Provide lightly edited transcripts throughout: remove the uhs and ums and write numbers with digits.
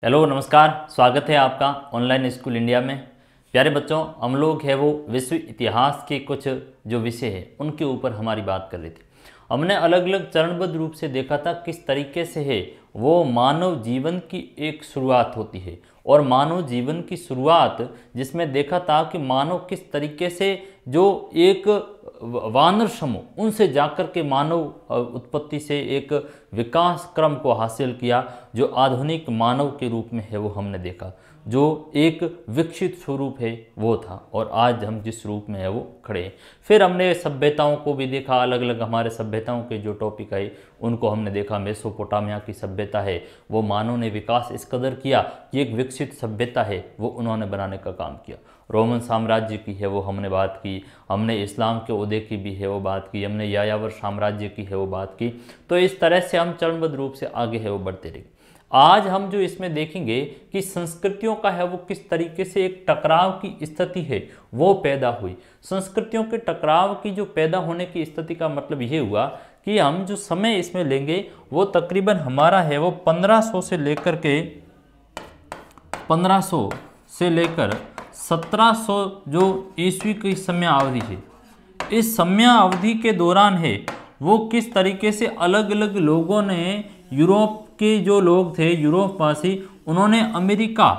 Hello नमस्कार, स्वागत है आपका ऑनलाइन स्कूल इंडिया में। प्यारे बच्चों, हम लोग है वो विश्व इतिहास के कुछ जो विषय है उनके ऊपर हमारी बात कर रहे थे। हमने अलग अलग चरणबद्ध रूप से देखा था किस तरीके से है वो मानव जीवन की एक शुरुआत होती है, और मानव जीवन की शुरुआत जिसमें देखा था कि मानव किस तरीके से जो एक वानर समूह उनसे जाकर के मानव उत्पत्ति से एक विकास क्रम को हासिल किया, जो आधुनिक मानव के रूप में है वो हमने देखा, जो एक विकसित स्वरूप है वो था, और आज हम जिस रूप में है वो खड़े हैं। फिर हमने सभ्यताओं को भी देखा, अलग अलग हमारे सभ्यताओं के जो टॉपिक है उनको हमने देखा। मेसोपोटामिया की सभ्यता है वो मानव ने विकास इस कदर किया कि एक विकसित सभ्यता है वो उन्होंने बनाने का काम किया। रोमन साम्राज्य की है वो हमने बात की, हमने इस्लाम के उदय की भी है वो बात की, हमने यायावर साम्राज्य की है वो बात की। तो इस तरह से हम चरणबद्ध रूप से आगे है वो बढ़ते रहे। आज हम जो इसमें देखेंगे कि संस्कृतियों का है वो किस तरीके से एक टकराव की स्थिति है वो पैदा हुई। संस्कृतियों के टकराव की जो पैदा होने की स्थिति का मतलब ये हुआ कि हम जो समय इसमें लेंगे वो तकरीबन हमारा है वो 1500 से लेकर 1700 जो ईस्वी की समय अवधि है, इस समय अवधि के दौरान है वो किस तरीके से अलग अलग लोगों ने, यूरोप के जो लोग थे यूरोपवासी, उन्होंने अमेरिका,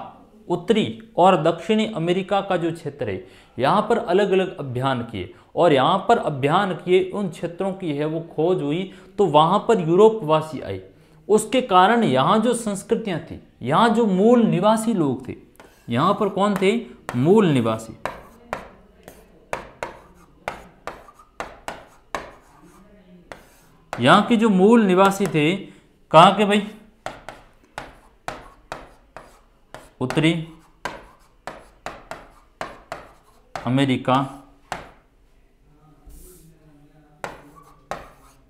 उत्तरी और दक्षिणी अमेरिका का जो क्षेत्र है यहाँ पर अलग अलग अभियान किए, और यहाँ पर अभियान किए उन क्षेत्रों की है वो खोज हुई, तो वहाँ पर यूरोपवासी आए। उसके कारण यहाँ जो संस्कृतियाँ थी, यहाँ जो मूल निवासी लोग थे, यहाँ पर कौन थे? मूल निवासी। यहाँ के जो मूल निवासी थे, कहाँ के भाई? उत्तरी अमेरिका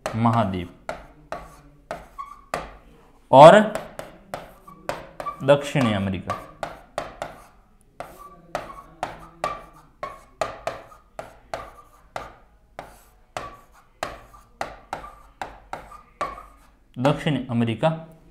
महाद्वीप और दक्षिणी अमेरिका। दक्षिण अमेरिका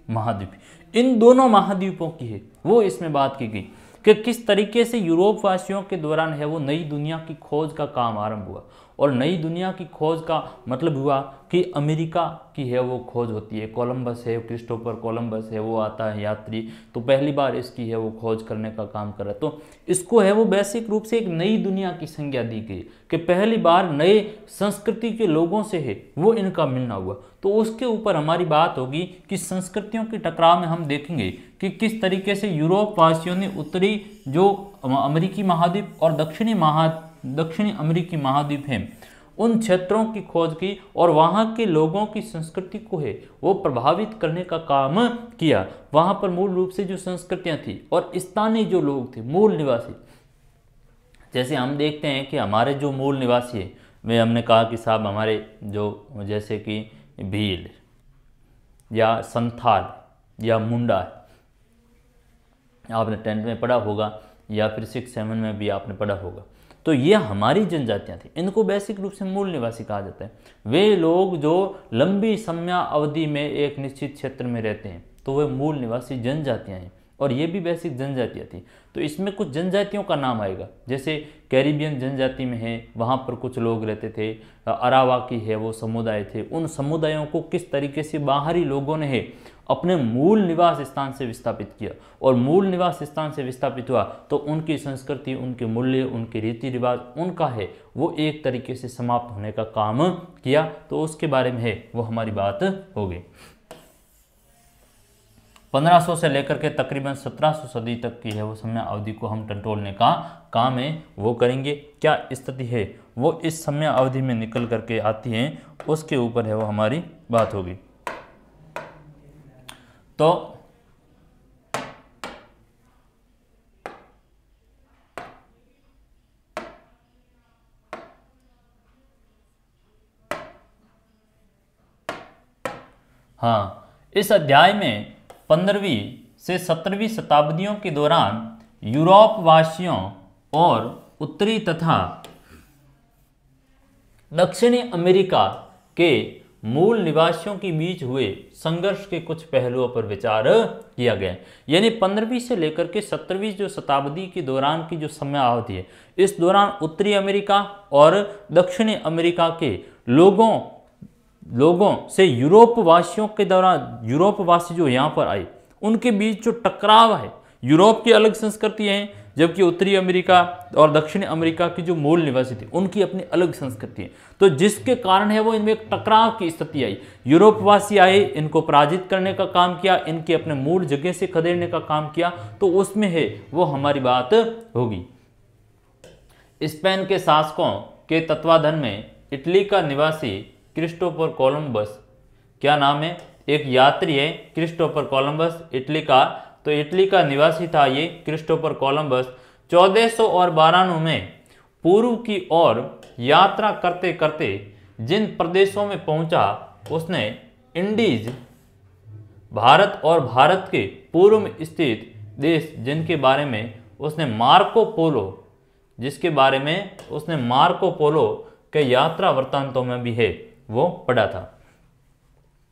महाद्वीप, इन दोनों महाद्वीपों की है वो इसमें बात की गई कि किस तरीके से यूरोप वासियों के दौरान है वो नई दुनिया की खोज का काम आरंभ हुआ। और नई दुनिया की खोज का मतलब हुआ कि अमेरिका की है वो खोज होती है। कोलंबस है, क्रिस्टोफर कोलंबस है, वो आता है यात्री, तो पहली बार इसकी है वो खोज करने का काम कर रहा है। तो इसको है वो वैश्विक रूप से एक नई दुनिया की संज्ञा दी गई कि पहली बार नए संस्कृति के लोगों से है वो इनका मिलना हुआ। तो उसके ऊपर हमारी बात होगी कि संस्कृतियों के टकराव में हम देखेंगे कि किस तरीके से यूरोप वासियों ने उत्तरी जो अमेरिकी महाद्वीप और दक्षिणी अमेरिकी महाद्वीप हैं उन क्षेत्रों की खोज की, और वहाँ के लोगों की संस्कृति को है वो प्रभावित करने का काम किया। वहाँ पर मूल रूप से जो संस्कृतियाँ थी और स्थानीय जो लोग थे, मूल निवासी, जैसे हम देखते हैं कि हमारे जो मूल निवासी है वे, हमने कहा कि साहब हमारे जो जैसे कि भील या संथाल या मुंडा, आपने 10th में पढ़ा होगा या फिर 6-7 में भी आपने पढ़ा होगा। तो ये हमारी जनजातियां थी, इनको बेसिक रूप से मूल निवासी कहा जाता है। वे लोग जो लंबी समय अवधि में एक निश्चित क्षेत्र में रहते हैं तो वे मूल निवासी जनजातियां हैं, और ये भी बेसिक जनजातियां थी। तो इसमें कुछ जनजातियों का नाम आएगा, जैसे कैरिबियन जनजाति में है, वहाँ पर कुछ लोग रहते थे, अरावा की है वो समुदाय थे। उन समुदायों को किस तरीके से बाहरी लोगों ने है अपने मूल निवास स्थान से विस्थापित किया, और मूल निवास स्थान से विस्थापित हुआ तो उनकी संस्कृति, उनके मूल्य, उनके रीति रिवाज, उनका है वो एक तरीके से समाप्त होने का काम किया। तो उसके बारे में है वो हमारी बात हो गई। 1500 से लेकर के तकरीबन 1700 सदी तक की है वो समय अवधि को हम टटोलने का काम है वो करेंगे। क्या स्थिति है वो इस समय अवधि में निकल करके आती है उसके ऊपर है वो हमारी बात होगी। तो हाँ, इस अध्याय में 15वीं से 17वीं शताब्दियों के दौरान यूरोप वासियों और उत्तरी तथा दक्षिणी अमेरिका के मूल निवासियों के बीच हुए संघर्ष के कुछ पहलुओं पर विचार किया गया। यानी 15वीं से लेकर के 17वीं जो शताब्दी के दौरान की जो समयावधि है, इस दौरान उत्तरी अमेरिका और दक्षिणी अमेरिका के लोगों से यूरोप वासियों के दौरान, यूरोप वासी जो यहाँ पर आए उनके बीच जो टकराव है, यूरोप की अलग संस्कृतियाँ हैं, जबकि उत्तरी अमेरिका और दक्षिणी अमेरिका की जो मूल निवासी थे उनकी अपनी अलग संस्कृति है। तो जिसके कारण है वो इनमें एक टकराव की स्थिति आई। यूरोपवासी आए, इनको पराजित करने का काम किया, इनके अपने मूल जगह से खदेड़ने का काम किया, तो उसमें है वो हमारी बात होगी। स्पेन के शासकों के तत्वाधान में इटली का निवासी क्रिस्टोफर कोलंबस, क्या नाम है, एक यात्री है क्रिस्टोफर कोलंबस इटली का, तो इटली का निवासी था ये क्रिस्टोफर कोलंबस। 1492 में पूर्व की ओर यात्रा करते करते जिन प्रदेशों में पहुंचा, उसने इंडीज, भारत और भारत के पूर्व में स्थित देश जिनके बारे में उसने मार्को पोलो, जिसके बारे में उसने मार्को पोलो के यात्रा वृत्तांतों में भी है वो पढ़ा था।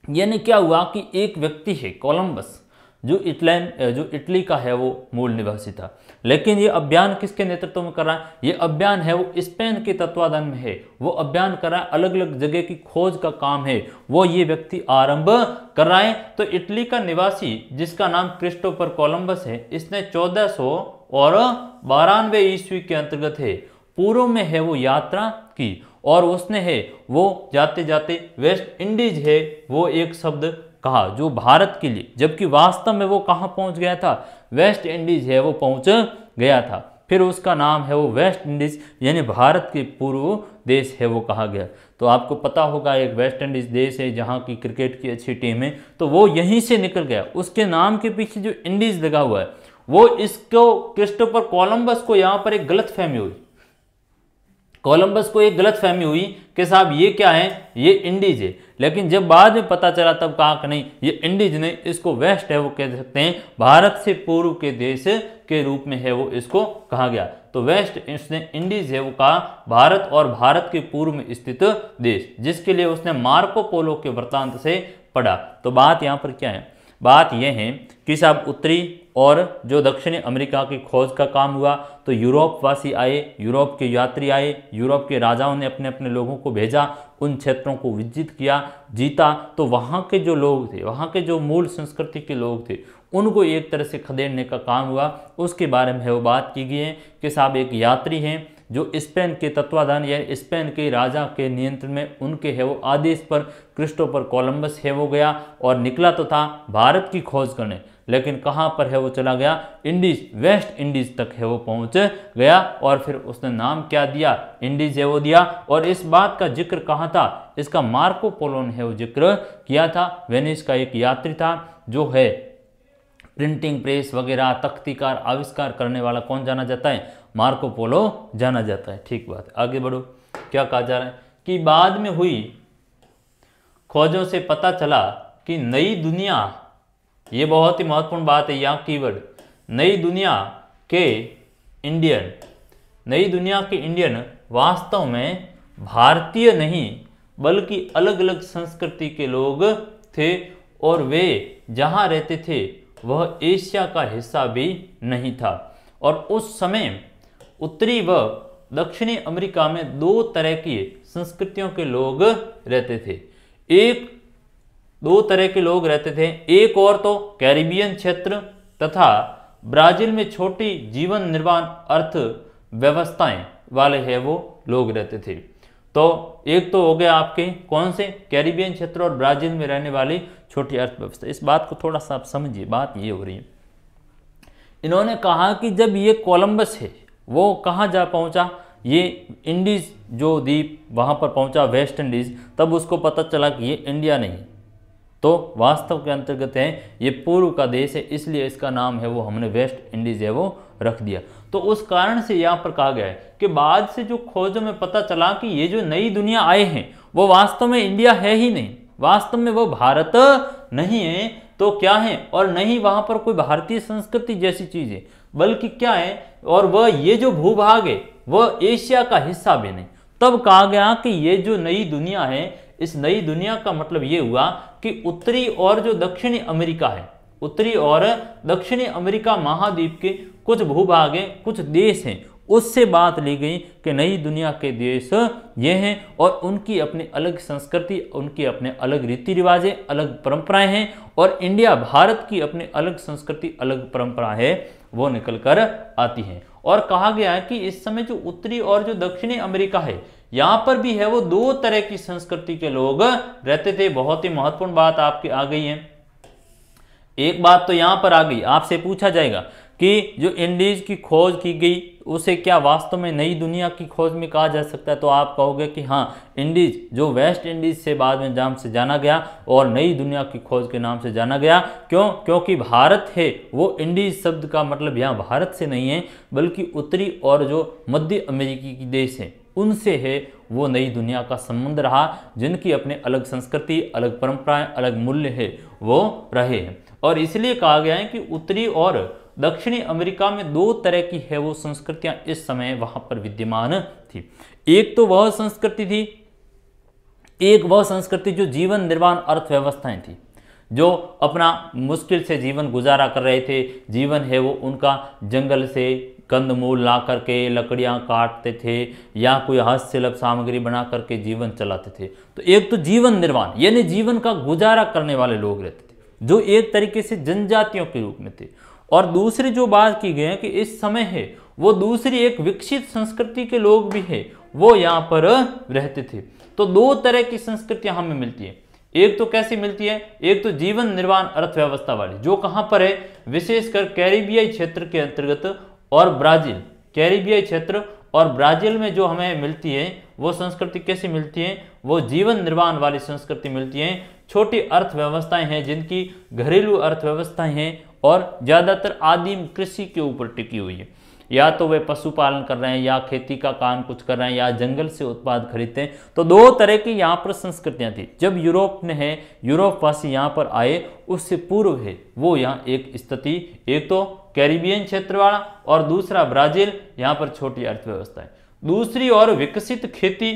यानी क्या हुआ कि एक व्यक्ति है कोलंबस जो इटली का है वो मूल निवासी था, लेकिन ये अभियान किसके नेतृत्व में कर रहा है, ये अभियान है वो स्पेन के तत्वाधान में है, वो अभियान कर रहा है, अलग अलग जगह की खोज का काम है वो ये व्यक्ति आरंभ कर रहा है। तो इटली का निवासी जिसका नाम क्रिस्टोफर कोलंबस है, इसने 1492 ईस्वी के अंतर्गत है पूर्व में है वो यात्रा की, और उसने है वो जाते जाते वेस्ट इंडीज है वो एक शब्द कहा जो भारत के लिए, जबकि वास्तव में वो कहाँ पहुंच गया था, वेस्ट इंडीज है वो पहुंच गया था। फिर उसका नाम है वो वेस्ट इंडीज यानी भारत के पूर्व देश है वो कहा गया। तो आपको पता होगा एक वेस्ट इंडीज देश है जहाँ की क्रिकेट की अच्छी टीम है, तो वो यहीं से निकल गया, उसके नाम के पीछे जो इंडीज लगा हुआ है वो इसको क्रिस्टोफर कोलंबस को यहाँ पर एक गलतफहमी हुई, कोलंबस को एक गलतफहमी हुई कि साहब ये क्या है, ये इंडीज है, लेकिन जब बाद में पता चला तब कहा कि नहीं ये इंडीज नहीं, इसको वेस्ट है वो कह सकते हैं, भारत से पूर्व के देश के रूप में है वो इसको कहा गया। तो वेस्ट इसने इंडीज है वो कहा भारत और भारत के पूर्व में स्थित देश, जिसके लिए उसने मार्को पोलो के वृत्तांत से पढ़ा। तो बात यहाँ पर क्या है, बात यह है कि साहब उत्तरी और जो दक्षिणी अमेरिका की खोज का काम हुआ, तो यूरोपवासी आए, यूरोप के यात्री आए, यूरोप के राजाओं ने अपने अपने लोगों को भेजा, उन क्षेत्रों को विजित किया, जीता, तो वहाँ के जो लोग थे, वहाँ के जो मूल संस्कृति के लोग थे, उनको एक तरह से खदेड़ने का काम हुआ। उसके बारे में वो बात की गई है कि साहब एक यात्री हैं जो स्पेन के तत्वाधान या स्पेन के राजा के नियंत्रण में उनके है वो आदेश पर क्रिस्टोफर कोलंबस है वो गया और निकला तो था भारत की खोज करने, लेकिन कहाँ पर है वो चला गया, इंडीज, वेस्ट इंडीज तक है वो पहुँच गया, और फिर उसने नाम क्या दिया, इंडीज है वो दिया। और इस बात का जिक्र कहाँ था, इसका मार्को पोलो ने है वो जिक्र किया था। वेनिस का एक यात्री था जो है प्रिंटिंग प्रेस वगैरह तख्तीकार आविष्कार करने वाला कौन जाना जाता है, मार्को पोलो जाना जाता है। ठीक बात है, आगे बढ़ो। क्या कहा जा रहा है कि बाद में हुई खोजों से पता चला कि नई दुनिया, ये बहुत ही महत्वपूर्ण बात है यहाँ कीवर्ड, नई दुनिया के इंडियन वास्तव में भारतीय नहीं बल्कि अलग अलग संस्कृति के लोग थे, और वे जहाँ रहते थे वह एशिया का हिस्सा भी नहीं था। और उस समय उत्तरी व दक्षिणी अमेरिका में दो तरह की संस्कृतियों के लोग रहते थे, दो तरह के लोग रहते थे, एक और तो कैरिबियन क्षेत्र तथा ब्राजील में छोटी जीवन निर्वाह अर्थ व्यवस्थाएं वाले है वो लोग रहते थे। तो एक तो हो गया आपके कौन से, कैरिबियन क्षेत्र और ब्राजील में रहने वाली छोटी अर्थव्यवस्था। इस बात को थोड़ा सा आप समझिए, बात ये हो रही है, इन्होंने कहा कि जब ये कोलंबस है वो कहाँ जा पहुँचा, ये इंडीज जो द्वीप वहाँ पर पहुँचा वेस्ट इंडीज, तब उसको पता चला कि ये इंडिया नहीं तो वास्तव के अंतर्गत है, ये पूर्व का देश है, इसलिए इसका नाम है वो हमने वेस्ट इंडीज है वो रख दिया। तो उस कारण से यहाँ पर कहा गया है कि बाद से जो खोजों में पता चला कि ये जो नई दुनिया आए हैं वो वास्तव में इंडिया है ही नहीं, वास्तव में वो भारत नहीं है, तो क्या है, और नहीं वहाँ पर कोई भारतीय संस्कृति जैसी चीज़ है, बल्कि क्या है, और वह ये जो भूभाग है वह एशिया का हिस्सा भी नहीं। तब कहा गया कि ये जो नई दुनिया है इस नई दुनिया का मतलब ये हुआ कि उत्तरी और जो दक्षिणी अमेरिका है, उत्तरी और दक्षिणी अमेरिका महाद्वीप के कुछ भूभाग हैं, कुछ देश हैं, उससे बात ली गई कि नई दुनिया के देश ये हैं और उनकी अपनी अलग संस्कृति, उनकी अपने अलग रीति रिवाजें, अलग परंपराएं हैं, और इंडिया भारत की अपनी अलग संस्कृति, अलग परंपरा है, वो निकल कर आती हैं। और कहा गया है कि इस समय जो उत्तरी और जो दक्षिणी अमेरिका है, यहां पर भी है वो दो तरह की संस्कृति के लोग रहते थे। बहुत ही महत्वपूर्ण बात आपकी आ गई है। एक बात तो यहां पर आ गई, आपसे पूछा जाएगा कि जो इंडीज की खोज की गई उसे क्या वास्तव में नई दुनिया की खोज में कहा जा सकता है? तो आप कहोगे कि हाँ, इंडीज जो वेस्ट इंडीज से बाद में नाम से जाना गया और नई दुनिया की खोज के नाम से जाना गया। क्यों? क्योंकि भारत है वो इंडीज शब्द का मतलब यहाँ भारत से नहीं है, बल्कि उत्तरी और जो मध्य अमेरिकी की देश है उनसे है वो नई दुनिया का संबंध रहा, जिनकी अपने अलग संस्कृति, अलग परंपराएं, अलग मूल्य है वो रहे हैं। और इसलिए कहा गया है कि उत्तरी और दक्षिणी अमेरिका में दो तरह की है वो संस्कृतियां इस समय वहां पर विद्यमान थी। एक तो वह संस्कृति थी, एक वह संस्कृति जो जीवन निर्वाह अर्थव्यवस्थाएं थी, जो अपना मुश्किल से जीवन गुजारा कर रहे थे। जीवन है वो उनका जंगल से कंदमूल ला करके, लकड़ियां काटते थे या कोई हस्तशिल्प सामग्री बना करके जीवन चलाते थे। तो एक तो जीवन निर्वाह यानी जीवन का गुजारा करने वाले लोग रहते थे, जो एक तरीके से जनजातियों के रूप में थे। और दूसरी जो बात की गई है कि इस समय है वो दूसरी एक विकसित संस्कृति के लोग भी है वो यहाँ पर रहते थे। तो दो तरह की संस्कृतियां हमें मिलती है। एक तो कैसी मिलती है? एक तो जीवन निर्वाह अर्थव्यवस्था वाली, जो कहां पर है? विशेषकर कैरिबियाई क्षेत्र के अंतर्गत और ब्राजील, कैरिबियाई क्षेत्र और ब्राजील में जो हमें मिलती है वो संस्कृति कैसी मिलती है? वो जीवन निर्वाह वाली संस्कृति मिलती है। छोटी अर्थव्यवस्थाएं हैं जिनकी घरेलू अर्थव्यवस्थाएं हैं और ज्यादातर आदिम कृषि के ऊपर टिकी हुई है। या तो वे पशुपालन कर रहे हैं या खेती का काम कुछ कर रहे हैं या जंगल से उत्पाद खरीदते हैं। तो दो तरह की यहाँ पर संस्कृतियाँ थी। जब यूरोप में है यूरोपवासी यहाँ पर आए उससे पूर्व है वो यहाँ एक स्थिति, एक तो कैरिबियन क्षेत्र वाला और दूसरा ब्राजील, यहाँ पर छोटी अर्थव्यवस्था है। दूसरी और विकसित खेती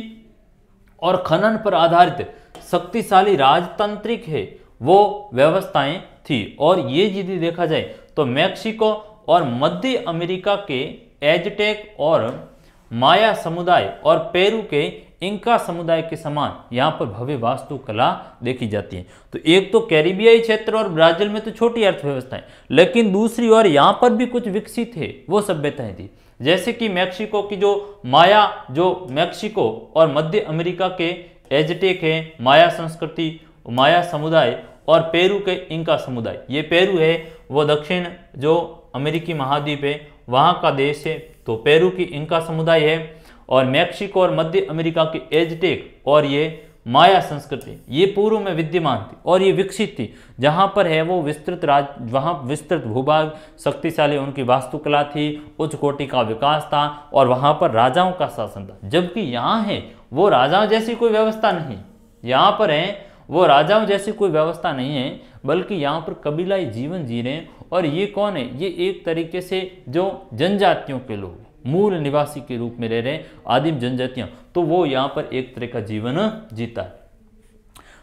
और खनन पर आधारित शक्तिशाली राजतांत्रिक है वो व्यवस्थाएं थी। और ये यदि देखा जाए तो मैक्सिको और मध्य अमेरिका के एजटेक और माया समुदाय और पेरू के इंका समुदाय के समान यहाँ पर भव्य वास्तुकला देखी जाती है। तो एक तो कैरिबियाई क्षेत्र और ब्राजील में तो छोटी अर्थव्यवस्थाएं, लेकिन दूसरी ओर यहाँ पर भी कुछ विकसित है वो सभ्यताएं थी। जैसे कि मैक्सिको की जो माया, जो मैक्सिको और मध्य अमेरिका के एजटेक है, माया संस्कृति, माया समुदाय और पेरू के इंका समुदाय। ये पेरू है वो दक्षिण जो अमेरिकी महाद्वीप है वहाँ का देश है, तो पेरू की इंका समुदाय है। और मैक्सिको और मध्य अमेरिका की एजटेक और ये माया संस्कृति ये पूर्व में विद्यमान थी और ये विकसित थी। जहाँ पर है वो विस्तृत वहाँ विस्तृत भूभाग, शक्तिशाली उनकी वास्तुकला थी, उच्च कोटि का विकास था और वहाँ पर राजाओं का शासन था। जबकि यहाँ है वो राजाओं जैसी कोई व्यवस्था नहीं, यहाँ पर है वो राजाओं जैसी कोई व्यवस्था नहीं है, बल्कि यहाँ पर कबीलाई जीवन जी रहे हैं। और ये कौन है? ये एक तरीके से जो जनजातियों के लोग मूल निवासी के रूप में रह रहे हैं, आदिम जनजातियां, तो वो यहाँ पर एक तरह का जीवन जीता है।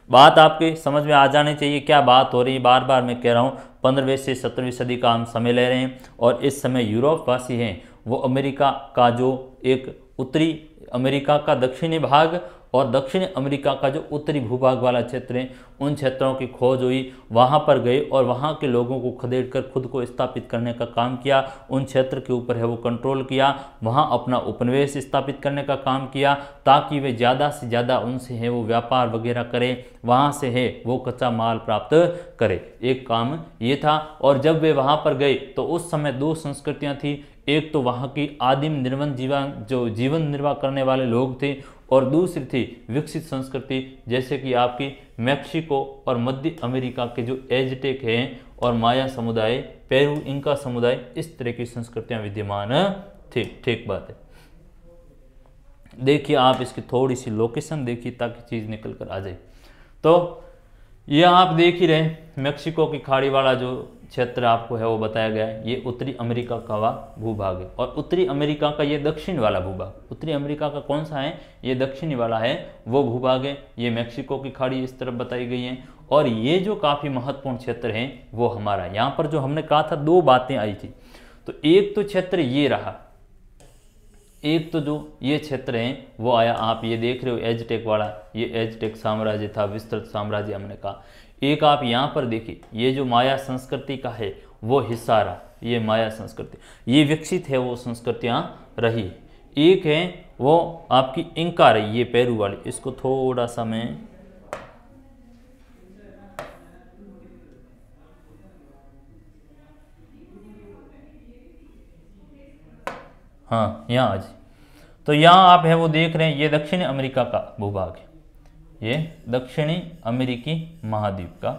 बात आपके समझ में आ जानी चाहिए क्या बात हो रही है। बार बार मैं कह रहा हूँ 15वीं से 17वीं सदी का हम समय ले रहे हैं और इस समय यूरोपवासी हैं वो अमेरिका का जो एक उत्तरी अमेरिका का दक्षिणी भाग और दक्षिण अमेरिका का जो उत्तरी भूभाग वाला क्षेत्र है उन क्षेत्रों की खोज हुई, वहाँ पर गए और वहाँ के लोगों को खदेड़ कर खुद को स्थापित करने का काम किया। उन क्षेत्र के ऊपर है वो कंट्रोल किया, वहाँ अपना उपनिवेश स्थापित करने का काम किया ताकि वे ज़्यादा से ज़्यादा उनसे है वो व्यापार वगैरह करें, वहाँ से है वो कच्चा माल प्राप्त करे। एक काम ये था। और जब वे वहाँ पर गए तो उस समय दो संस्कृतियाँ थी। एक तो वहाँ की आदिम जीवन निर्वाह करने वाले लोग थे और दूसरी थी विकसित संस्कृति, जैसे कि आपकी मैक्सिको और मध्य अमेरिका के जो एजटेक हैं और माया समुदाय, पेरू इंका समुदाय, इस तरह की संस्कृतियां विद्यमान थी। ठीक बात है। देखिए आप इसकी थोड़ी सी लोकेशन देखिए ताकि चीज़ निकल कर आ जाए। तो ये आप देख ही रहे मैक्सिको की खाड़ी वाला जो क्षेत्र आपको है वो बताया गया है, ये उत्तरी अमेरिका का भूभाग है। और उत्तरी अमेरिका का ये दक्षिण वाला भूभाग, उत्तरी अमेरिका का कौन सा है, ये दक्षिणी वाला है वो भूभाग है। ये मैक्सिको की खाड़ी इस तरफ बताई गई है। और ये जो काफ़ी महत्वपूर्ण क्षेत्र है वो हमारा, यहाँ पर जो हमने कहा था 2 बातें आई थी। तो एक तो क्षेत्र ये रहा, एक तो जो ये क्षेत्र है वो आया, आप ये देख रहे हो एजटेक वाला, ये एजटेक साम्राज्य था, विस्तृत साम्राज्य हमने कहा। एक आप यहाँ पर देखिए, ये जो माया संस्कृति का है वो हिस्सा रहा, ये माया संस्कृति, ये विकसित है वो संस्कृतियाँ रही। एक है वो आपकी इंका रही, ये पेरू वाली, इसको थोड़ा सा मैं हाँ यहाँ आज, तो यहाँ आप है वो देख रहे हैं, ये दक्षिणी अमेरिका का भूभाग है, ये दक्षिणी अमेरिकी महाद्वीप का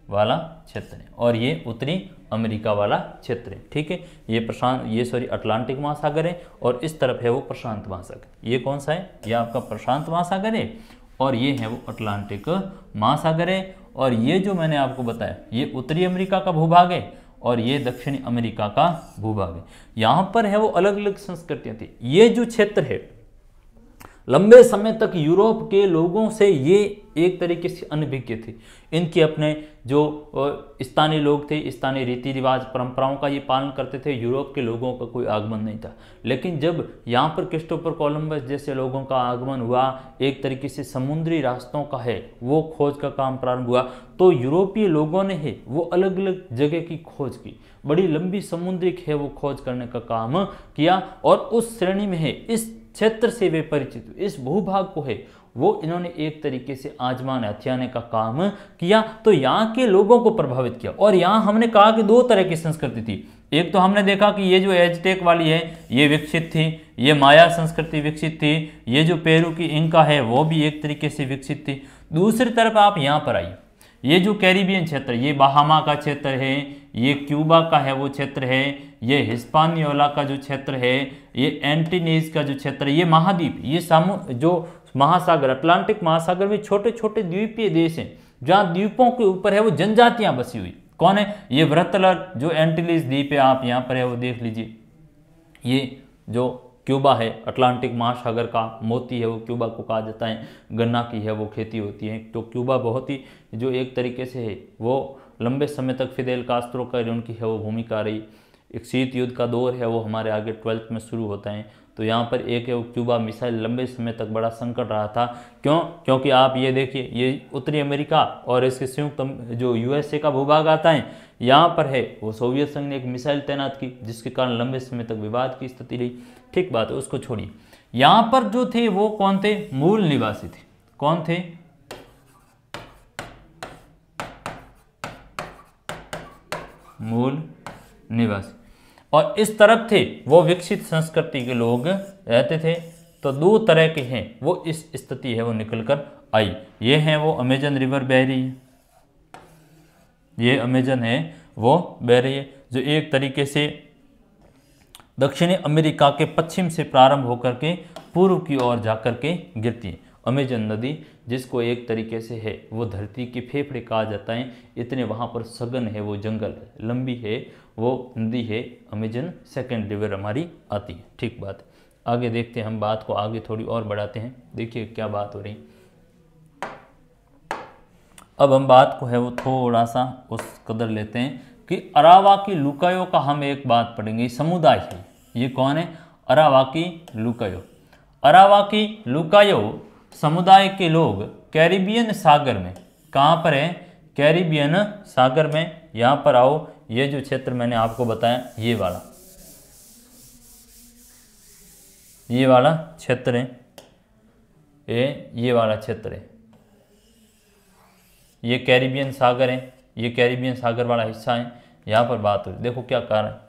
वाला क्षेत्र है। और ये उत्तरी अमेरिका वाला क्षेत्र है, ठीक है। ये अटलांटिक महासागर है और इस तरफ है वो प्रशांत महासागर। ये कौन सा है, ये आपका प्रशांत महासागर है और ये है वो अटलांटिक महासागर है। और ये जो मैंने आपको बताया ये उत्तरी अमेरिका का भूभाग है और ये दक्षिणी अमेरिका का भूभाग है। यहाँ पर है वो अलग अलग संस्कृतियाँ थी। ये जो क्षेत्र है लंबे समय तक यूरोप के लोगों से ये एक तरीके से अनभिज्ञ थे। इनके अपने जो स्थानीय लोग थे, स्थानीय रीति रिवाज परंपराओं का ये पालन करते थे। यूरोप के लोगों का कोई आगमन नहीं था। लेकिन जब यहाँ पर क्रिस्टोफर कोलंबस जैसे लोगों का आगमन हुआ, एक तरीके से समुद्री रास्तों का है वो खोज का काम प्रारंभ हुआ, तो यूरोपीय लोगों ने है वो अलग अलग जगह की खोज की, बड़ी लंबी समुद्रिक है वो खोज करने का काम किया। और उस श्रेणी में है इस क्षेत्र से वे परिचित, इस भूभाग को है वो इन्होंने एक तरीके से आजमाने हथियाने का काम किया, तो यहाँ के लोगों को प्रभावित किया। और यहाँ हमने कहा कि 2 तरह की संस्कृति थी। एक तो हमने देखा कि ये जो एजटेक वाली है ये विकसित थी, ये माया संस्कृति विकसित थी, ये जो पेरू की इंका है वो भी एक तरीके से विकसित थी। दूसरी तरफ आप यहाँ पर आइए, ये जो कैरिबियन क्षेत्र, ये बहामा का क्षेत्र है, ये क्यूबा का है वो क्षेत्र है, ये हिस्पानियोला का जो क्षेत्र है, ये एंटीनीज का जो क्षेत्र है, ये महाद्वीप, ये जो महासागर अटलांटिक महासागर में छोटे छोटे द्वीपीय देश हैं जहाँ द्वीपों के ऊपर है वो जनजातियां बसी हुई। कौन है, ये व्रतलर जो एंटीलीज द्वीप है आप यहाँ पर है वो देख लीजिए। ये जो क्यूबा है अटलांटिक महासागर का मोती है वो क्यूबा को कहा जाता है। गन्ना की है वो खेती होती है। तो क्यूबा बहुत ही जो एक तरीके से है वो लंबे समय तक फिदेल कास्त्रो का उनकी है वो भूमिका रही। एक शीत युद्ध का दौर है वो हमारे आगे 12th में शुरू होता है। तो यहाँ पर एक है वो क्यूबा मिसाइल लंबे समय तक बड़ा संकट रहा था। क्यों, क्योंकि आप ये देखिए ये उत्तरी अमेरिका और इसके संयुक्त जो यूएसए का भूभाग आता है, यहाँ पर है वो सोवियत संघ ने एक मिसाइल तैनात की जिसके कारण लंबे समय तक विवाद की स्थिति रही। ठीक बात है, उसको छोड़िए। यहाँ पर जो थे वो कौन थे, मूल निवासी थे। कौन थे, मूल निवासी। और इस तरफ थे वो विकसित संस्कृति के लोग रहते थे। तो 2 तरह के हैं वो इस स्थिति है वो निकल कर आई। ये है वो अमेजन रिवर बह रही है, ये अमेजन है वो बह रही है जो एक तरीके से दक्षिणी अमेरिका के पश्चिम से प्रारंभ होकर के पूर्व की ओर जाकर के गिरती है। अमेजन नदी जिसको एक तरीके से है वो धरती के फेफड़े कहा जाता है। इतने वहाँ पर सघन है वो जंगल है, लंबी है वो नदी है अमेजन, सेकेंड रिवर हमारी आती है। ठीक बात, आगे देखते हैं हम बात को आगे थोड़ी और बढ़ाते हैं। देखिए क्या बात हो रही। अब हम बात को है वो थोड़ा सा उस कदर लेते हैं कि अरावाकी लुकायो का हम एक बात पढ़ेंगे। समुदाय है ये, कौन है, अरावाकी लुकायो। अरावाकी लुकायो समुदाय के लोग कैरिबियन सागर में, कहाँ पर है, कैरिबियन सागर में। यहाँ पर आओ, ये जो क्षेत्र मैंने आपको बताया ये वाला क्षेत्र है, ये वाला क्षेत्र है, ये कैरिबियन सागर है, ये कैरिबियन सागर वाला हिस्सा है। यहाँ पर बात हो रही, देखो क्या कारण है।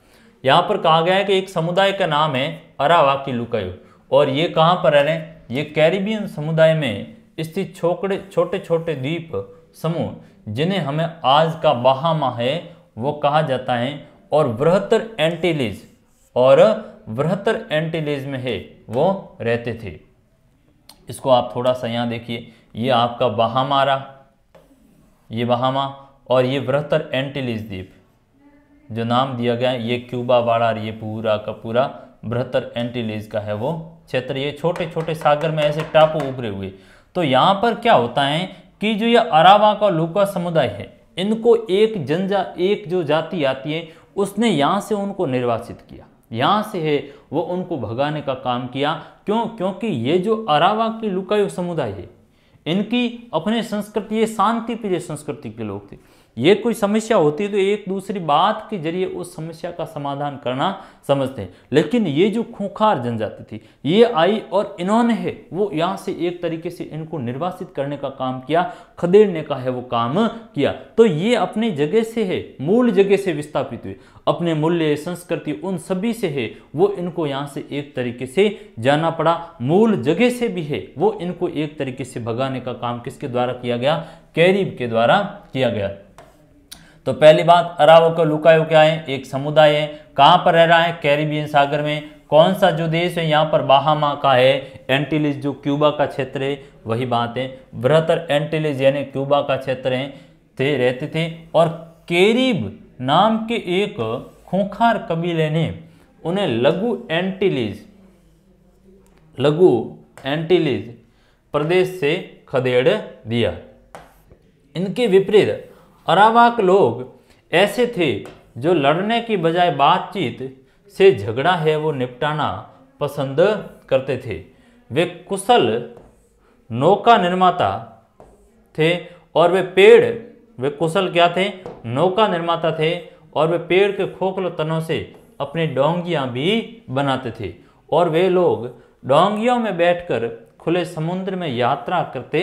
यहाँ पर कहा गया है कि एक समुदाय का नाम है अरावाकी लुकायो और ये कहाँ पर रह रहे हैं, ये कैरिबियन समुदाय में स्थित छोटे छोटे द्वीप समूह जिन्हें हमें आज का बहामा है वो कहा जाता है। और बृहत्तर एंटीलेज में है वो रहते थे। इसको आप थोड़ा सा यहाँ देखिए, ये आपका बहामा रहा, ये बहामा, और ये बृहत्तर एंटीलेज द्वीप, जो नाम दिया गया है, ये क्यूबा वाला ये पूरा का पूरा बृहत्तर एंटीलीज का है वो क्षेत्र। ये छोटे छोटे सागर में ऐसे टापू उभरे हुए। तो यहाँ पर क्या होता है कि जो ये अरावाक और लूका समुदाय है, इनको एक जो जाति आती है उसने यहाँ से उनको निर्वासित किया, यहाँ से है वो उनको भगाने का काम किया। क्यों? क्योंकि ये जो अरावाक की लुकायो समुदाय है, इनकी अपने संस्कृति, ये शांति प्रिय संस्कृति के लोग थे। ये कोई समस्या होती है तो एक दूसरी बात के जरिए उस समस्या का समाधान करना समझते हैं। लेकिन ये जो खूंखार जनजाति थी, ये आई और इन्होंने है वो यहाँ से एक तरीके से इनको निर्वासित करने का काम किया, खदेड़ने का है वो काम किया। तो ये अपनी जगह से है, मूल जगह से विस्थापित हुए, अपने मूल्य संस्कृति उन सभी से है वो इनको यहाँ से एक तरीके से जाना पड़ा। मूल जगह से भी है वो इनको एक तरीके से भगाने का काम किसके द्वारा किया गया? कैरिब के द्वारा किया गया। तो पहली बात, अरावाक और लुकायो क्या है? एक समुदाय है। कहाँ पर रह रहा है? कैरिबियन सागर में। कौन सा जो देश है यहाँ पर? बाहामा का है। एंटीलिज जो क्यूबा का क्षेत्र है वही बात है। बृहत्तर एंटीलिज यानी क्यूबा का क्षेत्र है थे रहते थे। और कैरिब नाम के एक खूंखार कबीले ने उन्हें लघु एंटीलिज प्रदेश से खदेड़ दिया। इनके विपरीत अरावाक लोग ऐसे थे जो लड़ने की बजाय बातचीत से झगड़ा है वो निपटाना पसंद करते थे। वे कुशल नौका निर्माता थे और वे कुशल क्या थे? नौका निर्माता थे। और वे पेड़ के खोखले तनों से अपनी डोंगियां भी बनाते थे। और वे लोग डोंगियों में बैठकर खुले समुद्र में यात्रा करते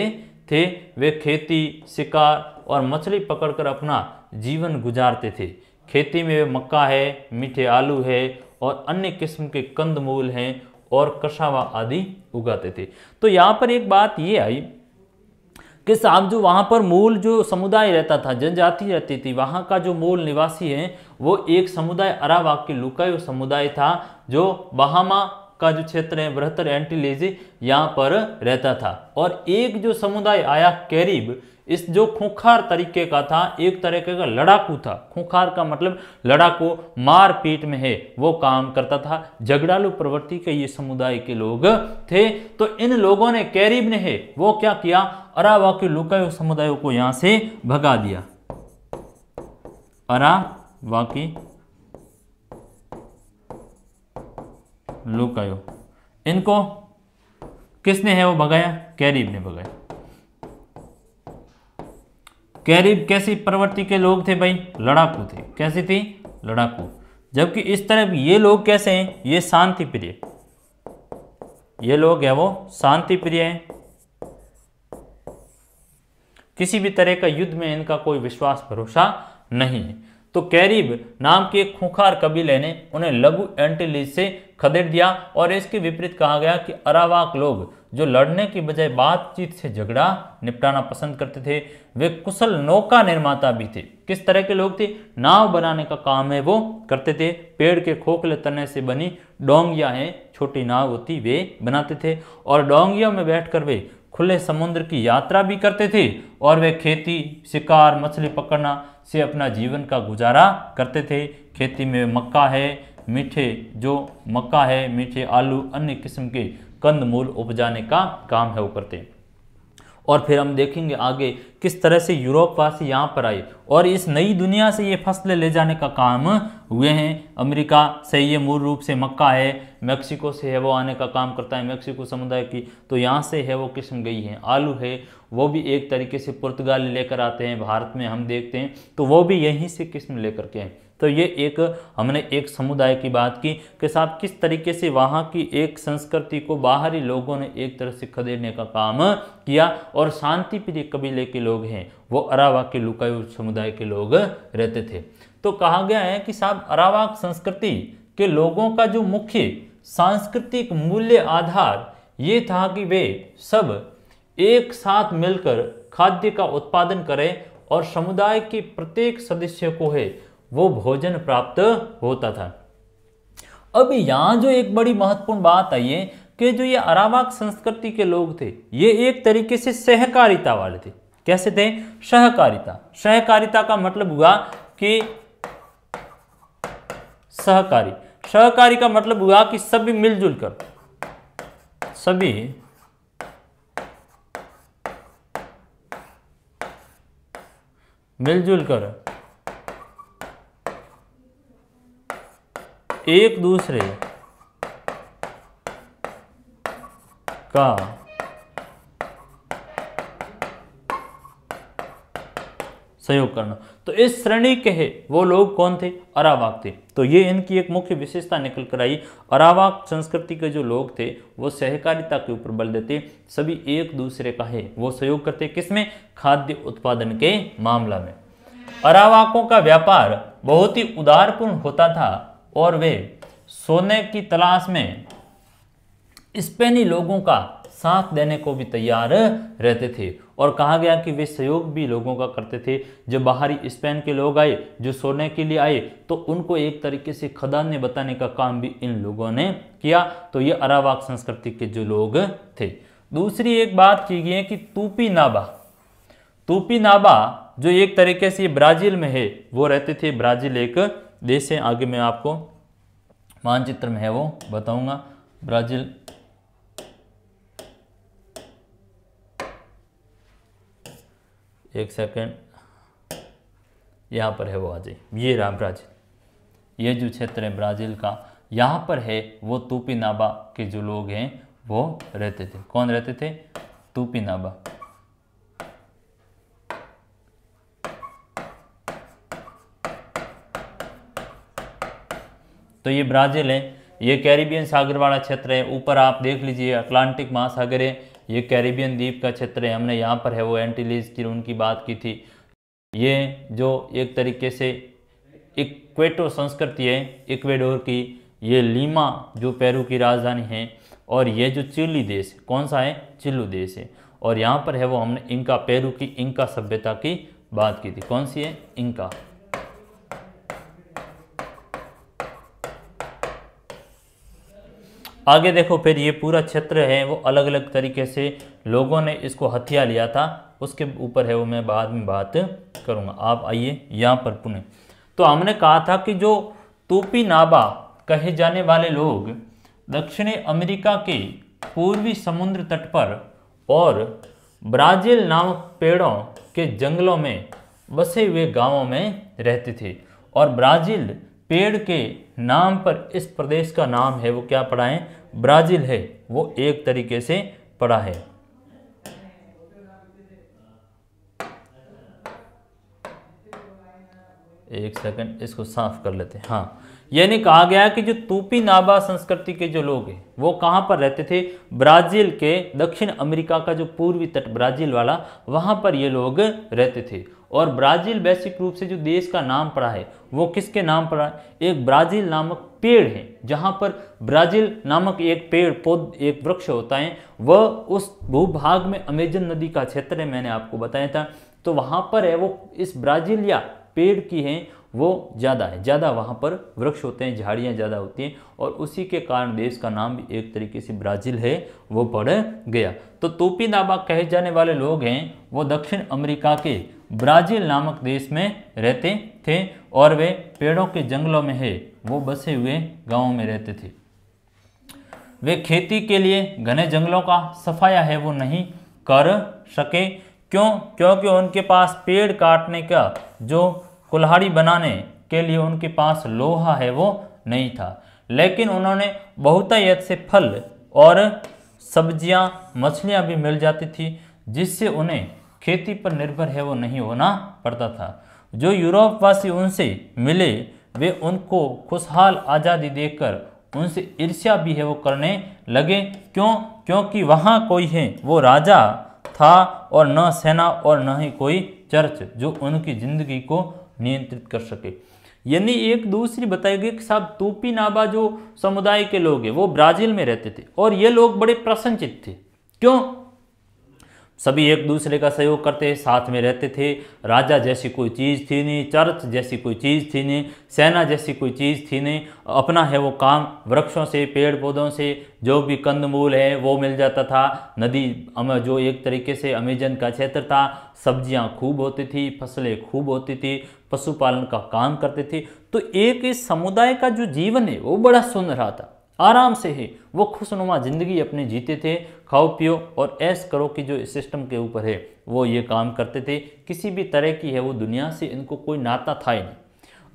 थे। वे खेती, शिकार और मछली पकड़कर अपना जीवन गुजारते थे। खेती में वे मक्का है, मीठे आलू है और अन्य किस्म के कंदमूल हैं और कसावा आदि उगाते थे। तो यहाँ पर एक बात ये आई कि साहब जो वहाँ पर मूल जो समुदाय रहता था, जनजाति रहती थी, वहाँ का जो मूल निवासी है वो एक समुदाय अरावाक के लुकायो समुदाय था जो बाहामा का जो क्षेत्र है बृहत्तर एंटीलीज यहाँ पर रहता था। और एक जो समुदाय आया कैरिब, इस जो खूंखार तरीके का था, एक तरीके का लड़ाकू था। खूंखार का मतलब लड़ाकू, मार पीट में है वो काम करता था, झगड़ालू प्रवृत्ति के ये समुदाय के लोग थे। तो इन लोगों ने, कैरिब ने है वो क्या किया? अरावाक के लुकायो समुदायों को यहां से भगा दिया। अरावाकी लुकायो, इनको किसने है वो भगाया? कैरिब ने भगाया। कैरिब कैसी प्रवृत्ति के लोग थे भाई? लड़ाकू थे। कैसी थी? लड़ाकू। जबकि इस तरफ ये लोग कैसे हैं? ये शांति प्रिय, ये लोग है वो शांति प्रिय हैं। किसी भी तरह का युद्ध में इनका कोई विश्वास भरोसा नहीं है। तो कैरिब नाम के एक खूंखार कबीले ने उन्हें लघु एंटीलीज से खदेड़ दिया। और इसके विपरीत कहा गया कि अरावाक लोग जो लड़ने की बजाय बातचीत से झगड़ा निपटाना पसंद करते थे, वे कुशल नौका निर्माता भी थे। किस तरह के लोग थे? नाव बनाने का काम है वो करते थे। पेड़ के खोखले तने से बनी डोंगियां हैं, छोटी नाव होती, वे बनाते थे। और डोंगियों में बैठकर वे खुले समुद्र की यात्रा भी करते थे। और वे खेती, शिकार, मछली पकड़ना से अपना जीवन का गुजारा करते थे। खेती में मक्का है, मीठे आलू, अन्य किस्म के कंदमूल उपजाने का काम है वो करते हैं। और फिर हम देखेंगे आगे किस तरह से यूरोप वासी यहाँ पर आए और इस नई दुनिया से ये फसलें ले जाने का काम हुए हैं। अमेरिका से ये मूल रूप से मक्का है, मेक्सिको से है वो आने का काम करता है, मेक्सिको समुदाय की, तो यहाँ से है वो किस्म गई है। आलू है वो भी एक तरीके से पुर्तगाली लेकर आते हैं भारत में, हम देखते हैं, तो वो भी यहीं से किस्म लेकर के हैं। तो ये एक हमने एक समुदाय की बात की कि साहब किस तरीके से वहाँ की एक संस्कृति को बाहरी लोगों ने एक तरह से खदेड़ने का काम किया। और शांति प्रिय कबीले के लोग हैं वो अरावाक के लुकायो समुदाय के लोग रहते थे। तो कहा गया है कि साहब अरावाक संस्कृति के लोगों का जो मुख्य सांस्कृतिक मूल्य आधार ये था कि वे सब एक साथ मिलकर खाद्य का उत्पादन करें और समुदाय के प्रत्येक सदस्य को है वो भोजन प्राप्त होता था। अब यहाँ जो एक बड़ी महत्वपूर्ण बात आई है कि जो ये अरावाक संस्कृति के लोग थे ये एक तरीके से सहकारिता वाले थे। कैसे थे? सहकारिता। सहकारिता का मतलब हुआ कि सहकारी। सहकारी का मतलब हुआ कि सभी मिलजुल कर, सभी मिलजुल कर एक दूसरे का सहयोग करना। तो इस श्रेणी के है वो लोग कौन थे? अरावाक थे। तो ये इनकी एक मुख्य विशेषता निकल कर आई। अरावाक संस्कृति के जो लोग थे वो सहकारिता के ऊपर बल देते, सभी एक दूसरे का है वो सहयोग करते। किसमें? खाद्य उत्पादन के मामला में। अरावाकों का व्यापार बहुत ही उदारपूर्ण होता था और वे सोने की तलाश में स्पेनी लोगों का साथ देने को भी तैयार रहते थे। और कहा गया कि वे सहयोग भी लोगों का करते थे। जब बाहरी स्पेन के लोग आए जो सोने के लिए आए तो उनको एक तरीके से खदानें बताने का काम भी इन लोगों ने किया। तो ये अरावाक संस्कृति के जो लोग थे। दूसरी एक बात की गई है कि तूपीनाबा, तूपीनाबा जो एक तरीके से ब्राजील में है वो रहते थे। ब्राजील एक देश है, आगे मैं आपको मानचित्र में है वो बताऊंगा। ब्राजील एक सेकेंड, यहाँ पर है वो, आ जाए, ये रहा ब्राज़ील। ये जो क्षेत्र है ब्राज़ील का, यहाँ पर है वो तूपीनाबा के जो लोग हैं वो रहते थे। कौन रहते थे? तूपीनाबा। तो ये ब्राज़ील है, ये कैरिबियन सागर वाला क्षेत्र है। ऊपर आप देख लीजिए अटलांटिक महासागर है, ये कैरिबियन द्वीप का क्षेत्र है। हमने यहाँ पर है वो एंटीलीज की उनकी बात की थी। ये जो एक तरीके से इक्वेटो संस्कृति है इक्वेडोर की, ये लीमा जो पेरू की राजधानी है। और ये जो चिली देश, कौन सा है? चिली देश है। और यहाँ पर है वो हमने इंका, पेरू की इंका सभ्यता की बात की थी। कौन सी है? इंका। आगे देखो, फिर ये पूरा क्षेत्र है वो अलग अलग तरीके से लोगों ने इसको हथिया लिया था, उसके ऊपर है वो मैं बाद में बात करूँगा। आप आइए यहाँ पर पुणे। तो हमने कहा था कि जो तूपीनाबा कहे जाने वाले लोग दक्षिणी अमेरिका के पूर्वी समुद्र तट पर और ब्राज़ील नामक पेड़ों के जंगलों में बसे हुए गांवों में रहते थे। और ब्राज़ील पेड़ के नाम पर इस प्रदेश का नाम है वो क्या पड़ा है? ब्राज़ील है वो एक तरीके से पड़ा है। एक सेकंड, इसको साफ कर लेते हैं। हाँ, यानी कहा गया कि जो तूपीनाबा संस्कृति के जो लोग हैं वो कहाँ पर रहते थे? ब्राज़ील के दक्षिण अमेरिका का जो पूर्वी तट ब्राज़ील वाला, वहाँ पर ये लोग रहते थे। और ब्राज़ील वैश्विक रूप से जो देश का नाम पड़ा है वो किसके नाम पड़ा है? एक ब्राज़ील नामक पेड़ है, जहाँ पर ब्राज़ील नामक एक पेड़ एक वृक्ष होता है, वह उस भूभाग में अमेजन नदी का क्षेत्र है, मैंने आपको बताया था। तो वहाँ पर है वो इस ब्राज़ील या पेड़ की हैं वो ज़्यादा है, ज़्यादा वहाँ पर वृक्ष होते हैं, झाड़ियाँ ज़्यादा होती हैं। और उसी के कारण देश का नाम भी एक तरीके से ब्राज़ील है वो पड़ गया। तो तूपीनाबा कहे जाने वाले लोग हैं वो दक्षिण अमेरिका के ब्राज़ील नामक देश में रहते थे और वे पेड़ों के जंगलों में है वो बसे हुए गाँवों में रहते थे। वे खेती के लिए घने जंगलों का सफाया है वो नहीं कर सके। क्यों? क्योंकि उनके पास पेड़ काटने का जो कुल्हाड़ी बनाने के लिए उनके पास लोहा है वो नहीं था। लेकिन उन्होंने बहुतायत से फल और सब्जियां, मछलियां भी मिल जाती थी, जिससे उन्हें खेती पर निर्भर है वो नहीं होना पड़ता था। जो यूरोपवासी उनसे मिले वे उनको खुशहाल आज़ादी देकर उनसे ईर्ष्या भी है वो करने लगे। क्यों? क्योंकि वहाँ कोई है वो राजा था और न सेना और न ही कोई चर्च जो उनकी जिंदगी को नियंत्रित कर सके। यानी एक दूसरी बताई गई कि साहब तूपीनाबा जो समुदाय के लोग हैं वो ब्राज़ील में रहते थे और ये लोग बड़े प्रसन्नचित्त थे। क्यों? सभी एक दूसरे का सहयोग करते, साथ में रहते थे। राजा जैसी कोई चीज़ थी नहीं, चर्च जैसी कोई चीज़ थी नहीं, सेना जैसी कोई चीज़ थी नहीं। अपना है वो काम वृक्षों से, पेड़ पौधों से जो भी कंदमूल है वो मिल जाता था। नदी जो एक तरीके से अमेजन का क्षेत्र था, सब्जियां खूब होती थी, फसलें खूब होती थी, पशुपालन का काम करते थे। तो एक इस समुदाय का जो जीवन है वो बड़ा सुंदर रहा था, आराम से है, वो खुशनुमा ज़िंदगी अपनी जीते थे। खाओ पियो और ऐश करो कि जो इस सिस्टम के ऊपर है वो ये काम करते थे। किसी भी तरह की है वो दुनिया से इनको कोई नाता था ही नहीं।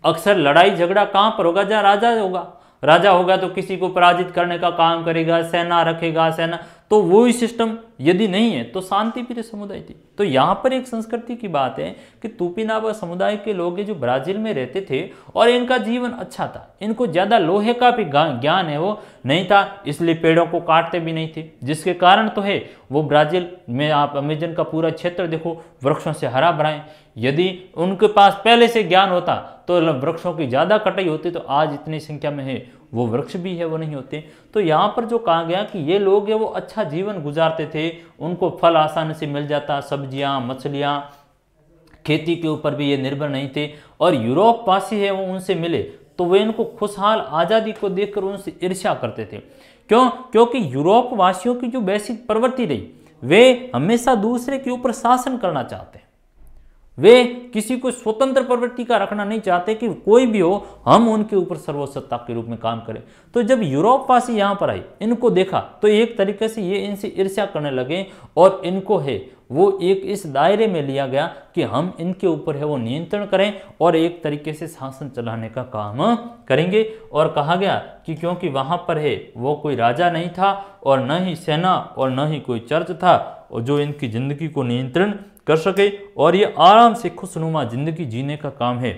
अक्सर लड़ाई झगड़ा कहाँ पर होगा? जहाँ राजा होगा। राजा होगा तो किसी को पराजित करने का काम करेगा, सेना रखेगा, सेना, तो वही सिस्टम यदि नहीं है तो शांति प्रिय समुदाय थी। तो यहाँ पर एक संस्कृति की बात है कि तूपीनावा समुदाय के लोग जो ब्राज़ील में रहते थे और इनका जीवन अच्छा था, इनको ज़्यादा लोहे का भी ज्ञान है वो नहीं था, इसलिए पेड़ों को काटते भी नहीं थे, जिसके कारण तो है वो ब्राज़ील में आप अमेजन का पूरा क्षेत्र देखो वृक्षों से हरा भरा है। यदि उनके पास पहले से ज्ञान होता तो वृक्षों की ज़्यादा कटाई होती, तो आज इतनी संख्या में है वो वृक्ष भी है वो नहीं होते। तो यहाँ पर जो कहा गया कि ये लोग है वो अच्छा जीवन गुजारते थे, उनको फल आसानी से मिल जाता, सब्जियाँ, मछलियाँ, खेती के ऊपर भी ये निर्भर नहीं थे। और यूरोप वासी है वो उनसे मिले तो वे इनको खुशहाल आज़ादी को देखकर उनसे ईर्ष्या करते थे। क्यों? क्योंकि यूरोप वासियों की जो बेसिक प्रवृत्ति रही, वे हमेशा दूसरे के ऊपर शासन करना चाहते हैं। वे किसी को स्वतंत्र प्रवृत्ति का रखना नहीं चाहते कि कोई भी हो हम उनके ऊपर सर्वसत्ता के रूप में काम करें। तो जब यूरोपवासी यहाँ पर आए, इनको देखा तो एक तरीके से ये इनसे ईर्ष्या करने लगे और इनको है वो एक इस दायरे में लिया गया कि हम इनके ऊपर है वो नियंत्रण करें और एक तरीके से शासन चलाने का काम करेंगे। और कहा गया कि क्योंकि वहाँ पर है वो कोई राजा नहीं था और न ही सेना और न ही कोई चर्च था और जो इनकी ज़िंदगी को नियंत्रण कर सके और ये आराम से खुशनुमा ज़िंदगी जीने का काम है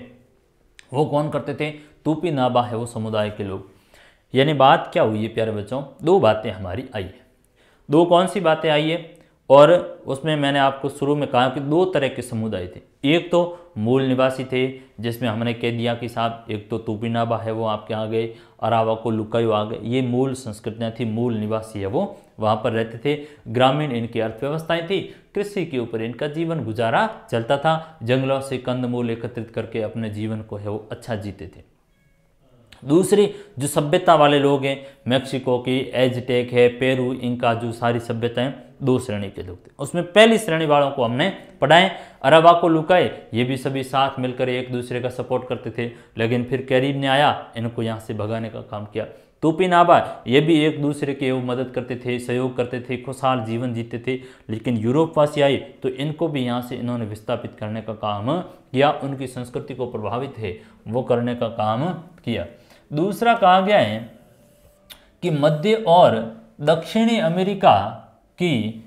वो कौन करते थे? तूपीनावा है वो समुदाय के लोग। यानी बात क्या हुई है प्यारे बच्चों? दो बातें हमारी आई है। दो कौन सी बातें आई है? और उसमें मैंने आपको शुरू में कहा कि दो तरह के समुदाय थे। एक तो मूल निवासी थे जिसमें हमने कह दिया कि साहब एक तो तूपीनावा है वो आपके आ गए, अरावाको लुकायो आ गए, ये मूल संस्कृतियाँ थी, मूल निवासी है वो वहाँ पर रहते थे। ग्रामीण इनकी अर्थव्यवस्थाएं थी, कृषि के ऊपर इनका जीवन गुजारा चलता था, जंगलों से कंदमूल एकत्रित करके अपने जीवन को है वो अच्छा जीते थे। दूसरी जो सभ्यता वाले लोग हैं, मैक्सिको की एजटेक है, पेरू, इनका जो सारी सभ्यताएं, दो श्रेणी के लोग थे। उसमें पहली श्रेणी वालों को हमने पढ़ाए, अरावाको लुकाए, ये भी सभी साथ मिलकर एक दूसरे का सपोर्ट करते थे, लेकिन फिर कैरिब ने आया, इनको यहाँ से भगाने का काम किया। तूपीनावा ये भी एक दूसरे की मदद करते थे, सहयोग करते थे, खुशहाल जीवन जीते थे। लेकिन यूरोपवासी आए तो इनको भी यहाँ से इन्होंने विस्थापित करने का काम किया, उनकी संस्कृति को प्रभावित है वो करने का काम किया। दूसरा कहा गया है कि मध्य और दक्षिणी अमेरिका की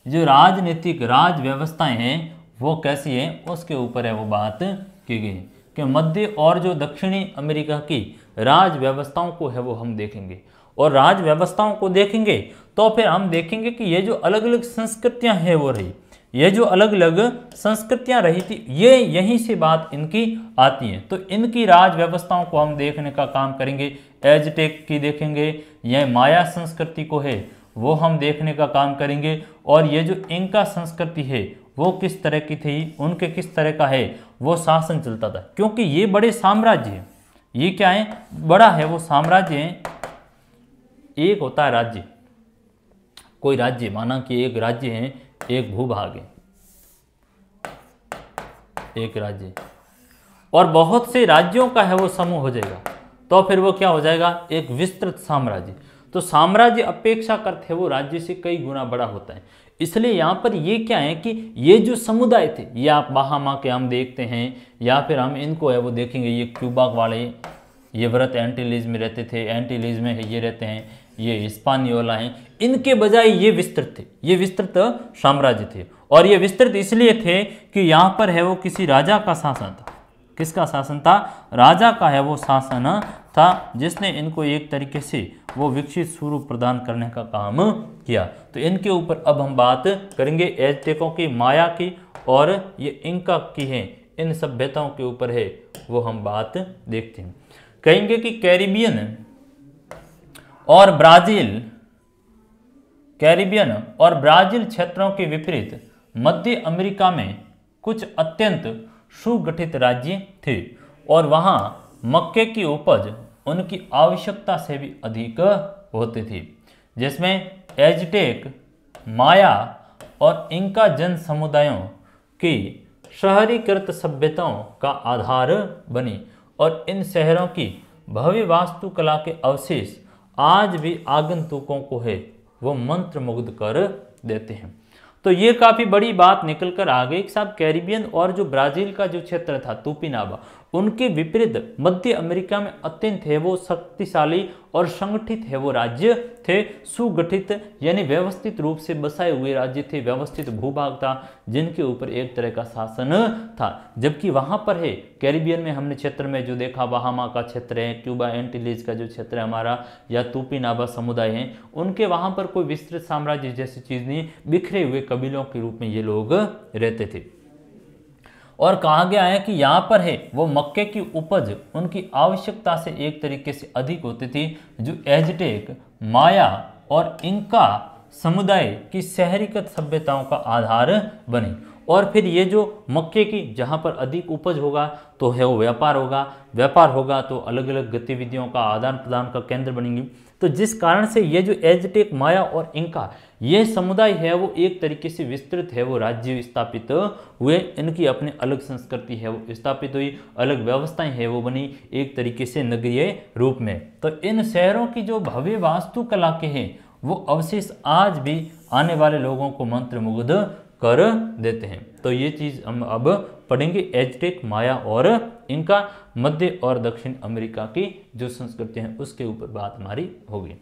जो राजनीतिक राज व्यवस्थाएं हैं वो कैसी हैं उसके ऊपर है वो बात की गई कि मध्य और जो दक्षिणी अमेरिका की राज व्यवस्थाओं को है वो हम देखेंगे। और राज व्यवस्थाओं को देखेंगे तो फिर हम देखेंगे कि ये जो अलग अलग संस्कृतियां हैं वो रही, ये जो अलग अलग संस्कृतियां रही थी ये यहीं से बात इनकी आती है। तो इनकी राज व्यवस्थाओं को हम देखने का काम करेंगे, एजटेक की देखेंगे, यह माया संस्कृति को है वो हम देखने का काम करेंगे। और ये जो इनका संस्कृति है वो किस तरह की थी, उनके किस तरह का है वो शासन चलता था, क्योंकि ये बड़े साम्राज्य हैं। ये क्या है? बड़ा है वो साम्राज्य है। एक होता है राज्य, कोई राज्य, माना कि एक राज्य है, एक भूभाग है, एक राज्य, और बहुत से राज्यों का है वो समूह हो जाएगा, तो फिर वो क्या हो जाएगा? एक विस्तृत साम्राज्य। तो साम्राज्य अपेक्षाकृत है वो राज्य से कई गुना बड़ा होता है। इसलिए यहाँ पर ये क्या है कि ये जो समुदाय थे, ये आप बाहामा के हम देखते हैं, या फिर हम इनको है वो देखेंगे, ये क्यूबा वाले, ये व्रत एंटीलीज में रहते थे, एंटीलीज में ये रहते हैं, ये हिस्पानियोला हैं, इनके बजाय ये विस्तृत थे, ये विस्तृत साम्राज्य थे। और ये विस्तृत इसलिए थे कि यहाँ पर है वो किसी राजा का शासन था। किसका शासन था? राजा का है वो शासन था, जिसने इनको एक तरीके से वो विकसित स्वरूप प्रदान करने का काम किया। तो इनके ऊपर अब हम बात करेंगे, एजटेकों की, माया की, और ये इंका की है, इन सभ्यताओं के ऊपर है वो हम बात देखते हैं। कहेंगे कि कैरिबियन और ब्राज़ील कैरिबियन और ब्राजील क्षेत्रों के विपरीत मध्य अमेरिका में कुछ अत्यंत सुगठित राज्य थे और वहां मक्के की उपज उनकी आवश्यकता से भी अधिक होती थी, जिसमें एज़टेक, माया और इंका जन समुदायों की शहरीकृत सभ्यताओं का आधार बनी और इन शहरों की भव्य वास्तुकला के अवशेष आज भी आगंतुकों को है वो मंत्रमुग्ध कर देते हैं। तो ये काफ़ी बड़ी बात निकल कर आ गई कि साहब कैरिबियन और जो ब्राज़ील का जो क्षेत्र था तूपिनावा, उनके विपरीत मध्य अमेरिका में अत्यंत है वो शक्तिशाली और संगठित है वो राज्य थे, सुगठित यानी व्यवस्थित रूप से बसाए हुए राज्य थे, व्यवस्थित भूभाग था जिनके ऊपर एक तरह का शासन था। जबकि वहां पर है कैरिबियन में हमने क्षेत्र में जो देखा, बहामा का क्षेत्र है, क्यूबा एंटीलेज का जो क्षेत्र है हमारा, या तूपिनावा समुदाय है, उनके वहां पर कोई विस्तृत साम्राज्य जैसी चीज नहीं, बिखरे हुए कबीलों के रूप में ये लोग रहते थे। और कहा गया है कि यहाँ पर है वो मक्के की उपज उनकी आवश्यकता से एक तरीके से अधिक होती थी, जो एज़टेक, माया और इंका समुदाय की शहरीकृत सभ्यताओं का आधार बनी। और फिर ये जो मक्के की जहाँ पर अधिक उपज होगा तो है वो व्यापार होगा, व्यापार होगा तो अलग अलग गतिविधियों का आदान प्रदान का केंद्र बनेंगी। तो जिस कारण से ये जो एज़टेक, माया और इंका ये समुदाय है वो एक तरीके से विस्तृत है वो राज्य स्थापित हुए, इनकी अपनी अलग संस्कृति है वो स्थापित हुई, अलग व्यवस्थाएं है वो बनी एक तरीके से नगरीय रूप में। तो इन शहरों की जो भव्य वास्तुकला के हैं वो अवशेष आज भी आने वाले लोगों को मंत्रमुग्ध कर देते हैं। तो ये चीज हम अब पढ़ेंगे, एज़टेक, माया और इनका मध्य और दक्षिण अमेरिका की जो संस्कृति है उसके ऊपर बात हमारी होगी।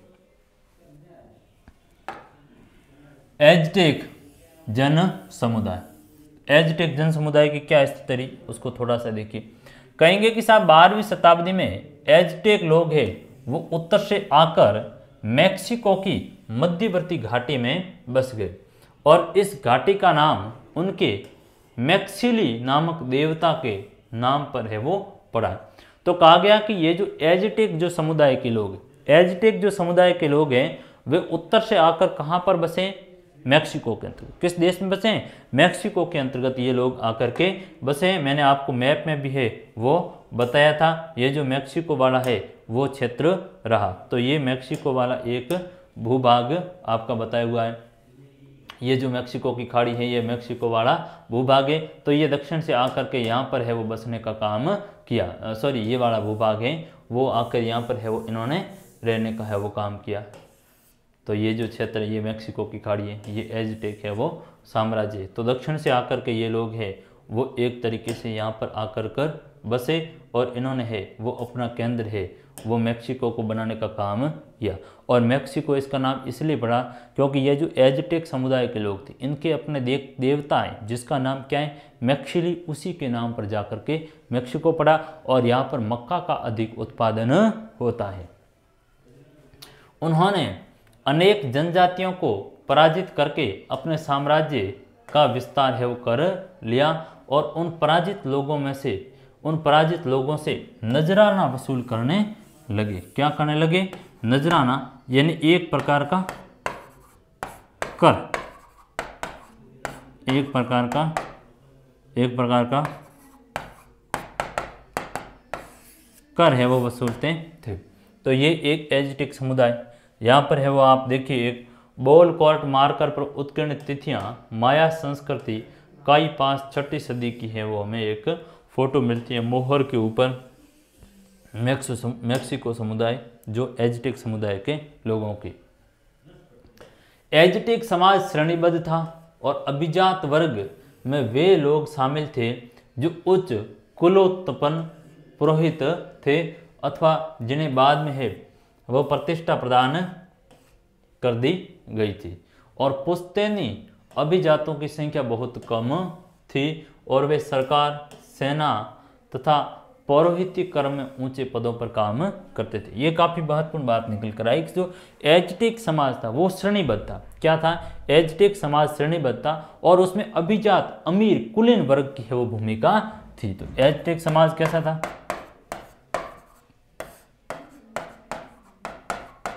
एज़टेक जन समुदाय, एज़टेक जन समुदाय की क्या स्थिति रही उसको थोड़ा सा देखिए। कहेंगे कि साहब 12वीं शताब्दी में एज़टेक लोग हैं वो उत्तर से आकर मैक्सिको की मध्यवर्ती घाटी में बस गए और इस घाटी का नाम उनके मैक्सिली नामक देवता के नाम पर है वो पड़ा। तो कहा गया कि ये जो एज़टेक जो समुदाय के लोग, एज़टेक जो समुदाय के लोग हैं वे उत्तर से आकर कहाँ पर बसे, मैक्सिको के अंतर्गत। किस देश में बसे, मैक्सिको के अंतर्गत ये लोग आकर के बसे। मैंने आपको मैप में भी है वो बताया था, ये जो मैक्सिको वाला है वो क्षेत्र रहा। तो ये मैक्सिको वाला एक भूभाग आपका बताया हुआ है, ये जो मैक्सिको की खाड़ी है ये मैक्सिको वाला भूभाग है। तो ये दक्षिण से आकर के यहाँ पर है वो बसने का काम किया, सॉरी ये वाला भूभाग है वो आकर यहाँ पर है वो इन्होंने रहने का है वो काम किया। तो ये जो क्षेत्र ये मैक्सिको की खाड़ी है, ये एज़टेक है वो साम्राज्य है। तो दक्षिण से आकर के ये लोग हैं वो एक तरीके से यहाँ पर आकर कर बसे और इन्होंने है वो अपना केंद्र है वो मैक्सिको को बनाने का काम किया। और मैक्सिको इसका नाम इसलिए पड़ा क्योंकि ये जो एज़टेक समुदाय के लोग थे इनके अपने देवता हैं जिसका नाम क्या है, मैक्सिली, उसी के नाम पर जाकर के मैक्सिको पड़ा और यहाँ पर मक्का का अधिक उत्पादन होता है। उन्होंने अनेक जनजातियों को पराजित करके अपने साम्राज्य का विस्तार है वो कर लिया और उन पराजित लोगों से नजराना वसूल करने लगे। क्या करने लगे, नजराना यानी एक प्रकार का कर, एक प्रकार का कर है वो वसूलते थे। तो ये एक एज़टेक समुदाय, यहाँ पर है वो आप देखिए एक बॉल कोर्ट मार्कर पर उत्कीर्ण तिथियाँ माया संस्कृति काई 5-6वीं सदी की है वो हमें एक फोटो मिलती है मोहर के ऊपर। मैक्सिको समुदाय जो एज़टेक समुदाय के लोगों की। एज़टेक समाज श्रेणीबद्ध था और अभिजात वर्ग में वे लोग शामिल थे जो उच्च कुलोत्पन्न पुरोहित थे अथवा जिन्हें बाद में है वह प्रतिष्ठा प्रदान कर दी गई थी। और पुश्तैनी अभिजातों की संख्या बहुत कम थी और वे सरकार, सेना तथा पौरोहित्य कर्म में ऊंचे पदों पर काम करते थे। ये काफ़ी महत्वपूर्ण बात निकल कर आई कि जो एज़टेक समाज था वो श्रेणीबद्ध था। क्या था, एज़टेक समाज श्रेणीबद्ध था और उसमें अभिजात अमीर कुलीन वर्ग की है वो भूमिका थी। तो एज़टेक समाज कैसा था,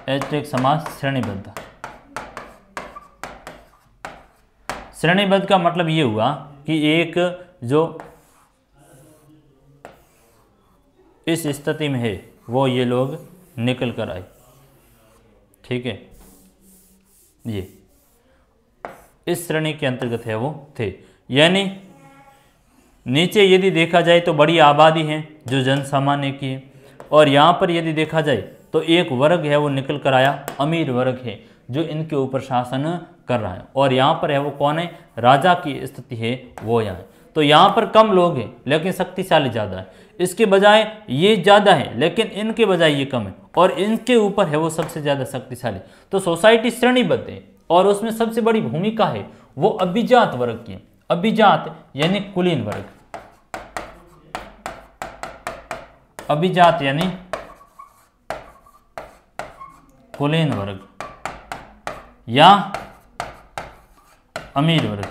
एज़टेक समाज श्रेणीबद्ध था। श्रेणीबद्ध का मतलब ये हुआ कि एक जो इस स्थिति में है वो ये लोग निकल कर आए, ठीक है, ये इस श्रेणी के अंतर्गत है वो थे। यानी नीचे यदि देखा जाए तो बड़ी आबादी है जो जन सामान्य की है, और यहाँ पर यदि देखा जाए तो एक वर्ग है वो निकल कर आया, अमीर वर्ग है जो इनके ऊपर शासन कर रहा है, और यहाँ पर है वो कौन है, राजा की स्थिति है वो यहाँ है। तो यहाँ पर कम लोग हैं लेकिन शक्तिशाली ज़्यादा है, इसके बजाय ये ज़्यादा है लेकिन इनके बजाय ये कम है, और इनके ऊपर है वो सबसे ज़्यादा शक्तिशाली। तो सोसाइटी श्रेणीबद्ध है और उसमें सबसे बड़ी भूमिका है वो अभिजात वर्ग की। अभिजात यानी कुलीन वर्ग, अभिजात यानी कुलीन वर्ग या अमीर वर्ग,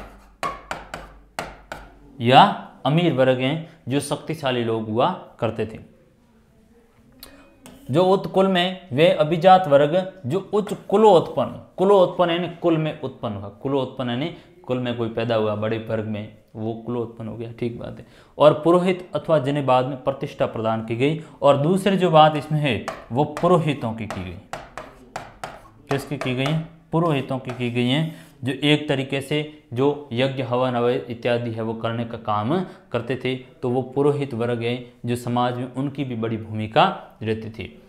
या अमीर वर्ग हैं जो शक्तिशाली लोग हुआ करते थे। जो उच्च कुल में वे अभिजात वर्ग जो उच्च कुलोत्पन्न, कुलोत्पन्न यानी कुल में उत्पन्न हुआ, कुलोत्पन्न यानी कुल में कोई पैदा हुआ बड़े वर्ग में, वो कुलोत्पन्न हो गया, ठीक बात है। और पुरोहित अथवा जिन्हें बाद में प्रतिष्ठा प्रदान की गई। और दूसरी जो बात इसमें है वो पुरोहितों की गई। किसकी की गई? पुरोहितों की गई है, जो एक तरीके से जो यज्ञ हवन अवय इत्यादि है वो करने का काम करते थे। तो वो पुरोहित वर्ग है जो समाज में उनकी भी बड़ी भूमिका रहती थी।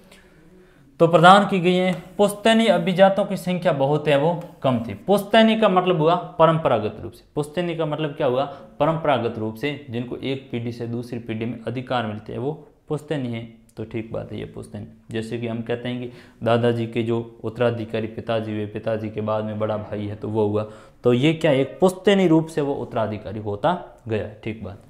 तो प्रदान की गई है। पुश्तैनी अभिजातों की संख्या बहुत है वो कम थी। पुश्तैनी का मतलब हुआ परंपरागत रूप से, पुश्तैनी का मतलब क्या हुआ, परंपरागत रूप से जिनको एक पीढ़ी से दूसरी पीढ़ी में अधिकार मिलते हैं वो पुश्तैनी है। तो ठीक बात है, ये पुश्तैनी। जैसे कि हम कहते हैं कि दादाजी के जो उत्तराधिकारी पिताजी हुए, पिताजी के बाद में बड़ा भाई है तो वो हुआ, तो ये क्या एक पुश्तैनी रूप से वो उत्तराधिकारी होता गया है, ठीक बात।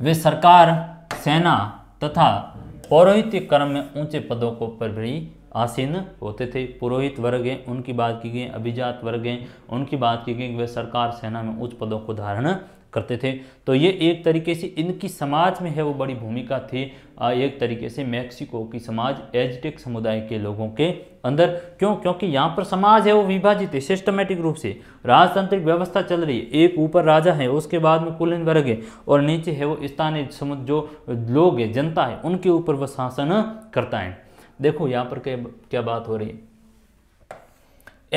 वे सरकार, सेना तथा पौरोहित्य कर्म में ऊंचे पदों को पर भी आसीन होते थे। पुरोहित वर्ग हैं उनकी बात की गई, अभिजात वर्ग हैं उनकी बात की गई, वे सरकार सेना में उच्च पदों को धारण करते थे। तो ये एक तरीके से इनकी समाज में है वो बड़ी भूमिका थी। एक तरीके से मैक्सिको की समाज एज़टेक समुदाय के लोगों के अंदर, क्यों? क्योंकि यहाँ पर समाज है वो विभाजित है सिस्टमेटिक रूप से, राजतांत्रिक व्यवस्था चल रही है। एक ऊपर राजा है, उसके बाद में कुलीन वर्ग है, और नीचे है वो स्थानीय जो लोग है, जनता है, उनके ऊपर वह शासन करता है। देखो यहाँ पर क्या बात हो रही है।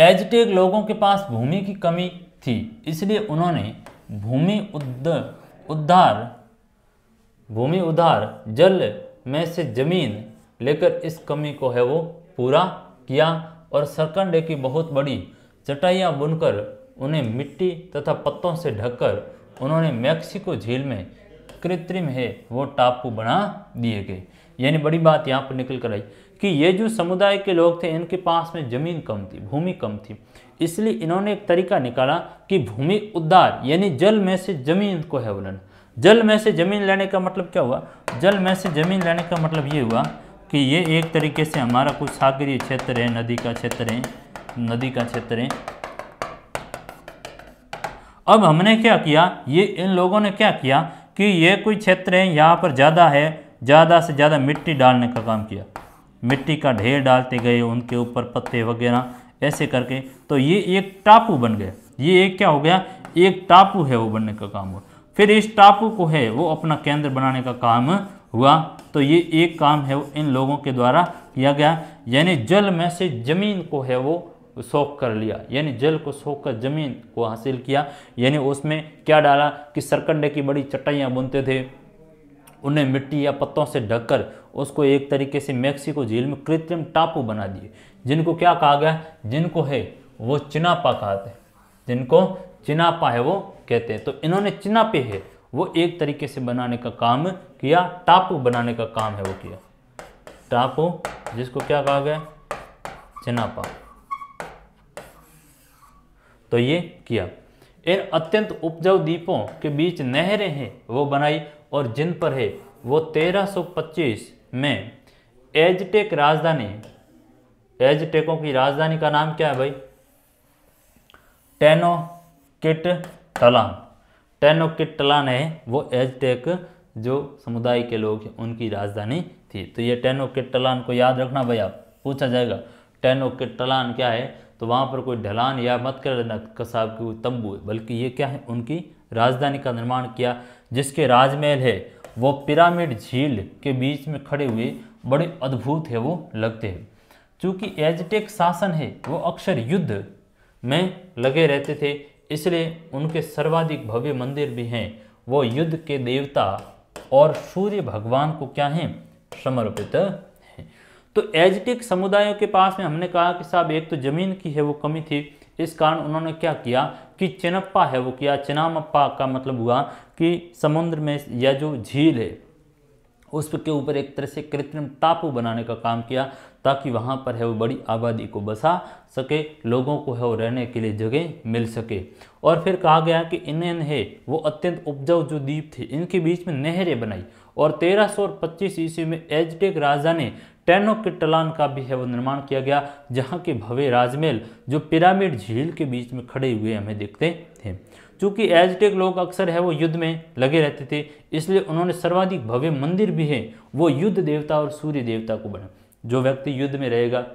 एज़टेक लोगों के पास भूमि की कमी थी, इसलिए उन्होंने भूमि उधार जल में से जमीन लेकर इस कमी को है वो पूरा किया, और सरकंडे की बहुत बड़ी चटाइयाँ बुनकर उन्हें मिट्टी तथा पत्तों से ढककर उन्होंने मैक्सिको झील में कृत्रिम है वो टापू बना दिए गए। यानी बड़ी बात यहाँ पर निकल कर आई कि ये जो समुदाय के लोग थे इनके पास में जमीन कम थी, भूमि कम थी, इसलिए इन्होंने एक तरीका निकाला कि भूमि उद्धार यानी जल में से जमीन को है लेना। जल में से जमीन लेने का मतलब क्या हुआ? जल में से जमीन लेने का मतलब ये हुआ कि ये एक तरीके से हमारा कुछ सागरीय क्षेत्र है, नदी का क्षेत्र है। अब हमने क्या किया, ये इन लोगों ने क्या किया कि ये कोई क्षेत्र है, यहाँ पर ज़्यादा है, ज़्यादा से ज़्यादा मिट्टी डालने का काम किया, मिट्टी का ढेर डालते गए, उनके ऊपर पत्ते वगैरह ऐसे करके, तो ये एक टापू बन गया। ये एक क्या हो गया, एक टापू है वो बनने का काम हुआ। फिर इस टापू को है वो अपना केंद्र बनाने का काम हुआ। तो ये एक काम है वो इन लोगों के द्वारा किया गया, यानी जल में से जमीन को है वो सोख कर लिया, यानी जल को सोख कर जमीन को हासिल किया। यानी उसमें क्या डाला कि सरकंडे की बड़ी चटाइयाँ बुनते थे, उन्हें मिट्टी या पत्तों से ढककर उसको एक तरीके से मैक्सिको झील में कृत्रिम टापू बना दिए, जिनको क्या कहा गया, जिनको है वो चिनापा कहते हैं, जिनको चिनापा है वो कहते हैं। तो इन्होंने चिनापे है वो एक तरीके से बनाने का काम किया, टापू बनाने का काम है वो किया, टापू जिसको क्या कहा गया, चिनापा। तो ये किया। इन अत्यंत उपजाऊ द्वीपों के बीच नहरें हैं वो बनाई, और जिन पर है वो 1325 में एज़टेक राजधानी, एज़टेकों की राजधानी का नाम क्या है भाई, टेनोक्टिटलान। टेनोक्टिटलान है वो एज़टेक जो समुदाय के लोग हैं उनकी राजधानी थी। तो ये टेनोक्टिटलान को याद रखना भाई, आप पूछा जाएगा टेनोक्टिटलान क्या है, तो वहाँ पर कोई ढलान या मत कर लेना कसाब की तंबू, बल्कि ये क्या है, उनकी राजधानी का निर्माण किया, जिसके राजमहल है वो पिरामिड झील के बीच में खड़े हुए बड़े अद्भुत है वो लगते हैं। चूँकि एजटेक शासन है वो अक्सर युद्ध में लगे रहते थे, इसलिए उनके सर्वाधिक भव्य मंदिर भी हैं वो युद्ध के देवता और सूर्य भगवान को क्या हैं, समर्पित है। तो एजटेक समुदायों के पास में हमने कहा कि साहब एक तो जमीन की है वो कमी थी, इस कारण उन्होंने क्या किया कि चिनप्पा है वो किया। चिनामप्पा का मतलब हुआ कि समुद्र में या जो झील है उसके ऊपर एक तरह से कृत्रिम टापू बनाने का काम किया, ताकि वहाँ पर है वो बड़ी आबादी को बसा सके, लोगों को है वो रहने के लिए जगह मिल सके। और फिर कहा गया कि इन्हें है वो अत्यंत उपजाऊ जो द्वीप थे इनके बीच में नहरें बनाई, और 1325 ईस्वी में एजटेक राजा ने टेनोक्टिट्लान का भी है वो निर्माण किया गया, जहाँ के भव्य राजमहल जो पिरामिड झील के बीच में खड़े हुए हमें दिखते थे। चूँकि एजटेक लोग अक्सर है वो युद्ध में लगे रहते थे, इसलिए उन्होंने सर्वाधिक भव्य मंदिर भी है वो युद्ध देवता और सूर्य देवता को बना। जो व्यक्ति युद्ध में रहेगा,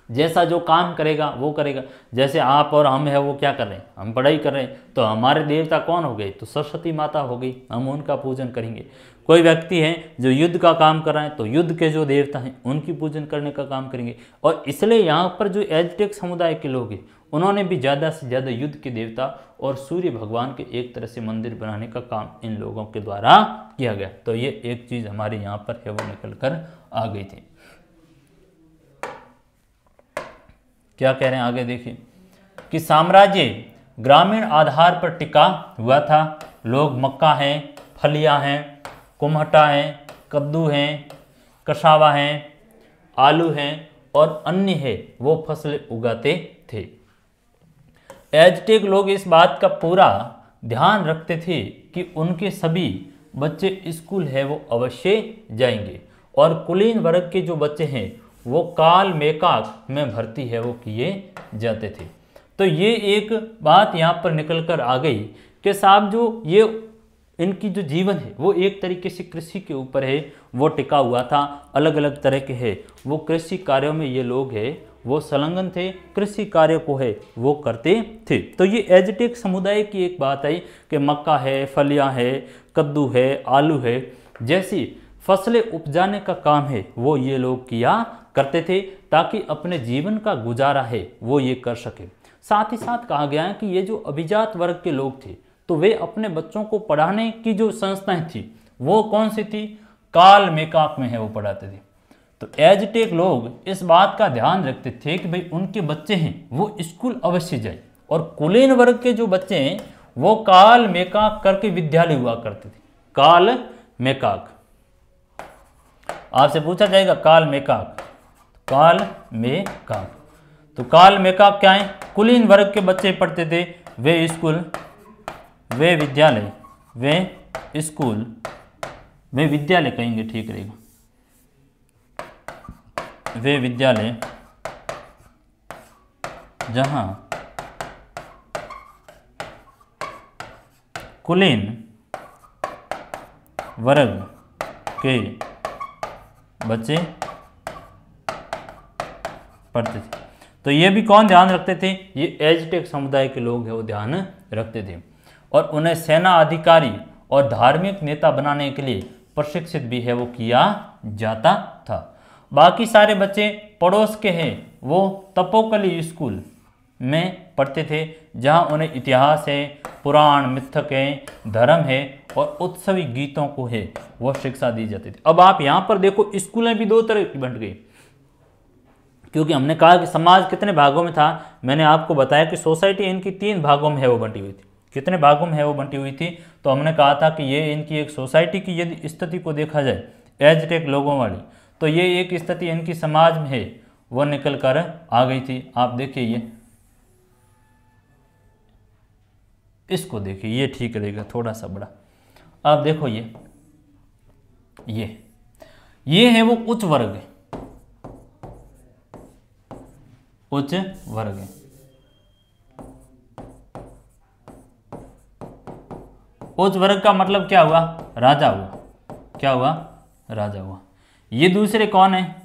जैसा जो काम करेगा वो करेगा। जैसे आप और हम है वो क्या कर रहे हैं, हम पढ़ाई कर रहे हैं, तो हमारे देवता कौन हो गए, तो सरस्वती माता हो गई, हम उनका पूजन करेंगे। कोई व्यक्ति है जो युद्ध का काम कर रहा है, तो युद्ध के जो देवता हैं उनकी पूजन करने का काम करेंगे। और इसलिए यहाँ पर जो एजटेक समुदाय के लोग हैं उन्होंने भी ज़्यादा से ज़्यादा युद्ध के देवता और सूर्य भगवान के एक तरह से मंदिर बनाने का काम इन लोगों के द्वारा किया गया। तो ये एक चीज़ हमारे यहाँ पर है वो निकल कर आ गई थी। क्या कह रहे हैं आगे देखिए कि साम्राज्य ग्रामीण आधार पर टिका हुआ था। लोग मक्का हैं, फलियां हैं, कुम्हटा हैं, कद्दू हैं, कसावा हैं, आलू हैं और अन्य है वो फसलें उगाते थे। एजटेक लोग इस बात का पूरा ध्यान रखते थे कि उनके सभी बच्चे स्कूल है वो अवश्य जाएंगे, और कुलीन वर्ग के जो बच्चे हैं वो काल मेकाक में भर्ती है वो किए जाते थे। तो ये एक बात यहाँ पर निकल कर आ गई कि साहब जो ये इनकी जो जीवन है वो एक तरीके से कृषि के ऊपर है वो टिका हुआ था। अलग अलग तरह के है वो कृषि कार्यों में ये लोग है वो संलग्न थे, कृषि कार्य को है वो करते थे। तो ये एजटेक समुदाय की एक बात आई कि मक्का है, फलियां है, कद्दू है, आलू है जैसी फसलें उपजाने का काम है वो ये लोग किया करते थे, ताकि अपने जीवन का गुजारा है वो ये कर सके। साथ ही साथ कहा गया है कि ये जो अभिजात वर्ग के लोग थे तो वे अपने बच्चों को पढ़ाने की जो संस्थाएं थी वो कौन सी थी, काल मेकाक में है वो पढ़ाते थे। तो एजटेक लोग इस बात का ध्यान रखते थे कि भाई उनके बच्चे हैं वो स्कूल अवश्य जाए, और कुलीन वर्ग के जो बच्चे हैं वो काल मेकाक करके विद्यालय हुआ करते थे। काल मेकाक आपसे पूछा जाएगा काल मेकाक, काल मेकाक। तो काल मेकाक क्या है, कुलीन वर्ग के बच्चे पढ़ते थे, वे स्कूल, वे विद्यालय, वे स्कूल, वे विद्यालय कहेंगे ठीक रहेगा, वे विद्यालय जहां कुलीन वर्ग के बच्चे पढ़ते थे। तो ये भी कौन ध्यान रखते थे, ये एजटेक समुदाय के लोग हैं वो ध्यान रखते थे, और उन्हें सेना अधिकारी और धार्मिक नेता बनाने के लिए प्रशिक्षित भी है वो किया जाता था। बाकी सारे बच्चे पड़ोस के हैं वो तपोकली स्कूल में पढ़ते थे, जहां उन्हें इतिहास है, पुराण मिथक है, धर्म है और उत्सवी गीतों को है वो शिक्षा दी जाती थी। अब आप यहाँ पर देखो स्कूलें भी दो तरह की बंट गई, क्योंकि हमने कहा कि समाज कितने भागों में था। मैंने आपको बताया कि सोसाइटी इनकी 3 भागों में है वो बंटी हुई थी। कितने भागों में है वो बंटी हुई थी, तो हमने कहा था कि ये इनकी एक सोसाइटी की यदि स्थिति को देखा जाए एजटेक लोगों वाली, तो ये एक स्थिति इनकी समाज में है वो निकल कर आ गई थी। आप देखिए ये इसको देखिए, ये ठीक रहेगा थोड़ा सा बड़ा। आप देखो ये है वो उच्च वर्ग है, उच्च वर्ग है। उच्च वर्ग का मतलब क्या हुआ, राजा हुआ। क्या हुआ, राजा हुआ। ये दूसरे कौन है,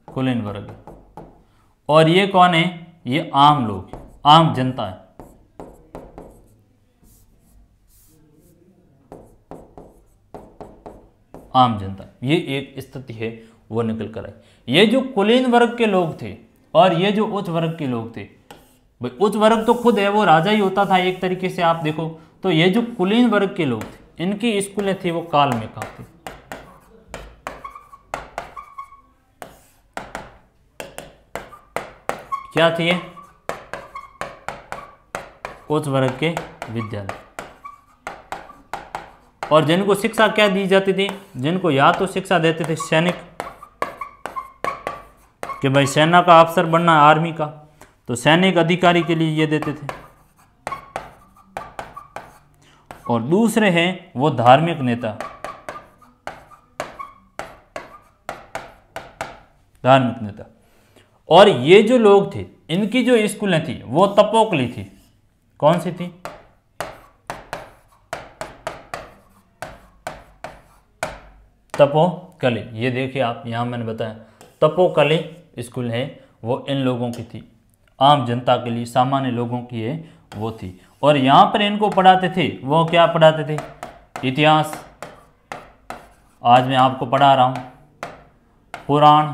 कुलीन वर्ग। और ये कौन है, ये आम लोग, आम जनता है। आम जनता, ये एक स्थिति है वो निकल कर आई। ये जो कुलीन वर्ग के लोग थे और ये जो उच्च वर्ग के लोग थे, भाई उच्च वर्ग तो खुद है वो राजा ही होता था एक तरीके से आप देखो, तो ये जो कुलीन वर्ग के लोग थे इनकी स्कूलें थी वो काल में कहाँ थी, क्या थी ये, उच्च वर्ग के विद्यालय। और जिनको शिक्षा क्या दी जाती थी, जिनको या तो शिक्षा देते थे सैनिक, कि भाई सेना का अफसर बनना आर्मी का, तो सैनिक अधिकारी के लिए ये देते थे। और दूसरे हैं वो धार्मिक नेता, धार्मिक नेता। और ये जो लोग थे इनकी जो स्कूलें थी वो तपोकली थी। कौन सी थी, तपोकली। ये देखिए आप, यहां मैंने बताया तपोकली स्कूल है वो इन लोगों की थी, आम जनता के लिए, सामान्य लोगों की है वो थी। और यहाँ पर इनको पढ़ाते थे वो क्या पढ़ाते थे, इतिहास, आज मैं आपको पढ़ा रहा हूँ, पुराण,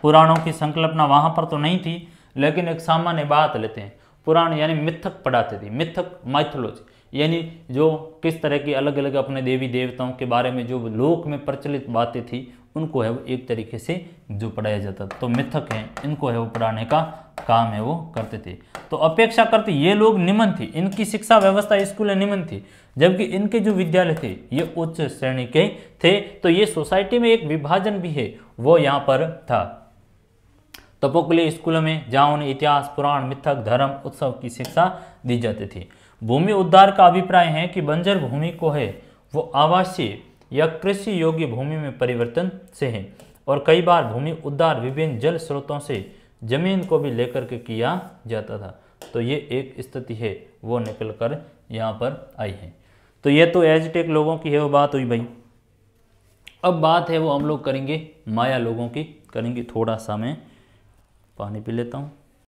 पुराणों की संकल्पना वहाँ पर तो नहीं थी, लेकिन एक सामान्य बात लेते हैं, पुराण यानी मिथक पढ़ाते थे, मिथक माइथोलॉजी, यानी जो किस तरह की अलग अलग अपने देवी देवताओं के बारे में जो लोक में प्रचलित बातें थी उनको है वो एक तरीके से जो पढ़ाया जाता था। तो मिथक हैं, इनको है वो पढ़ाने का काम है वो करते थे। तो अपेक्षा करते ये लोग निम्न थी, इनकी शिक्षा व्यवस्था स्कूल निम्न थी, जबकि इनके जो विद्यालय थे ये उच्च श्रेणी के थे। तो ये सोसाइटी में एक विभाजन भी है वो यहाँ पर था। तपोकुली स्कूलों में जहाँ उन्हें इतिहास, पुराण, मिथक, धर्म, उत्सव की शिक्षा दी जाती थी। भूमि उद्धार का अभिप्राय है कि बंजर भूमि को है वो आवासीय या कृषि योग्य भूमि में परिवर्तन से है। और कई बार भूमि उद्धार विभिन्न जल स्रोतों से जमीन को भी लेकर के किया जाता था। तो ये एक स्थिति है वो निकल कर यहाँ पर आई है। तो ये तो एजटेक लोगों की है वो बात हुई भाई। अब बात है वो हम लोग करेंगे माया लोगों की, करेंगे। थोड़ा सा मैं पानी पी लेता हूँ।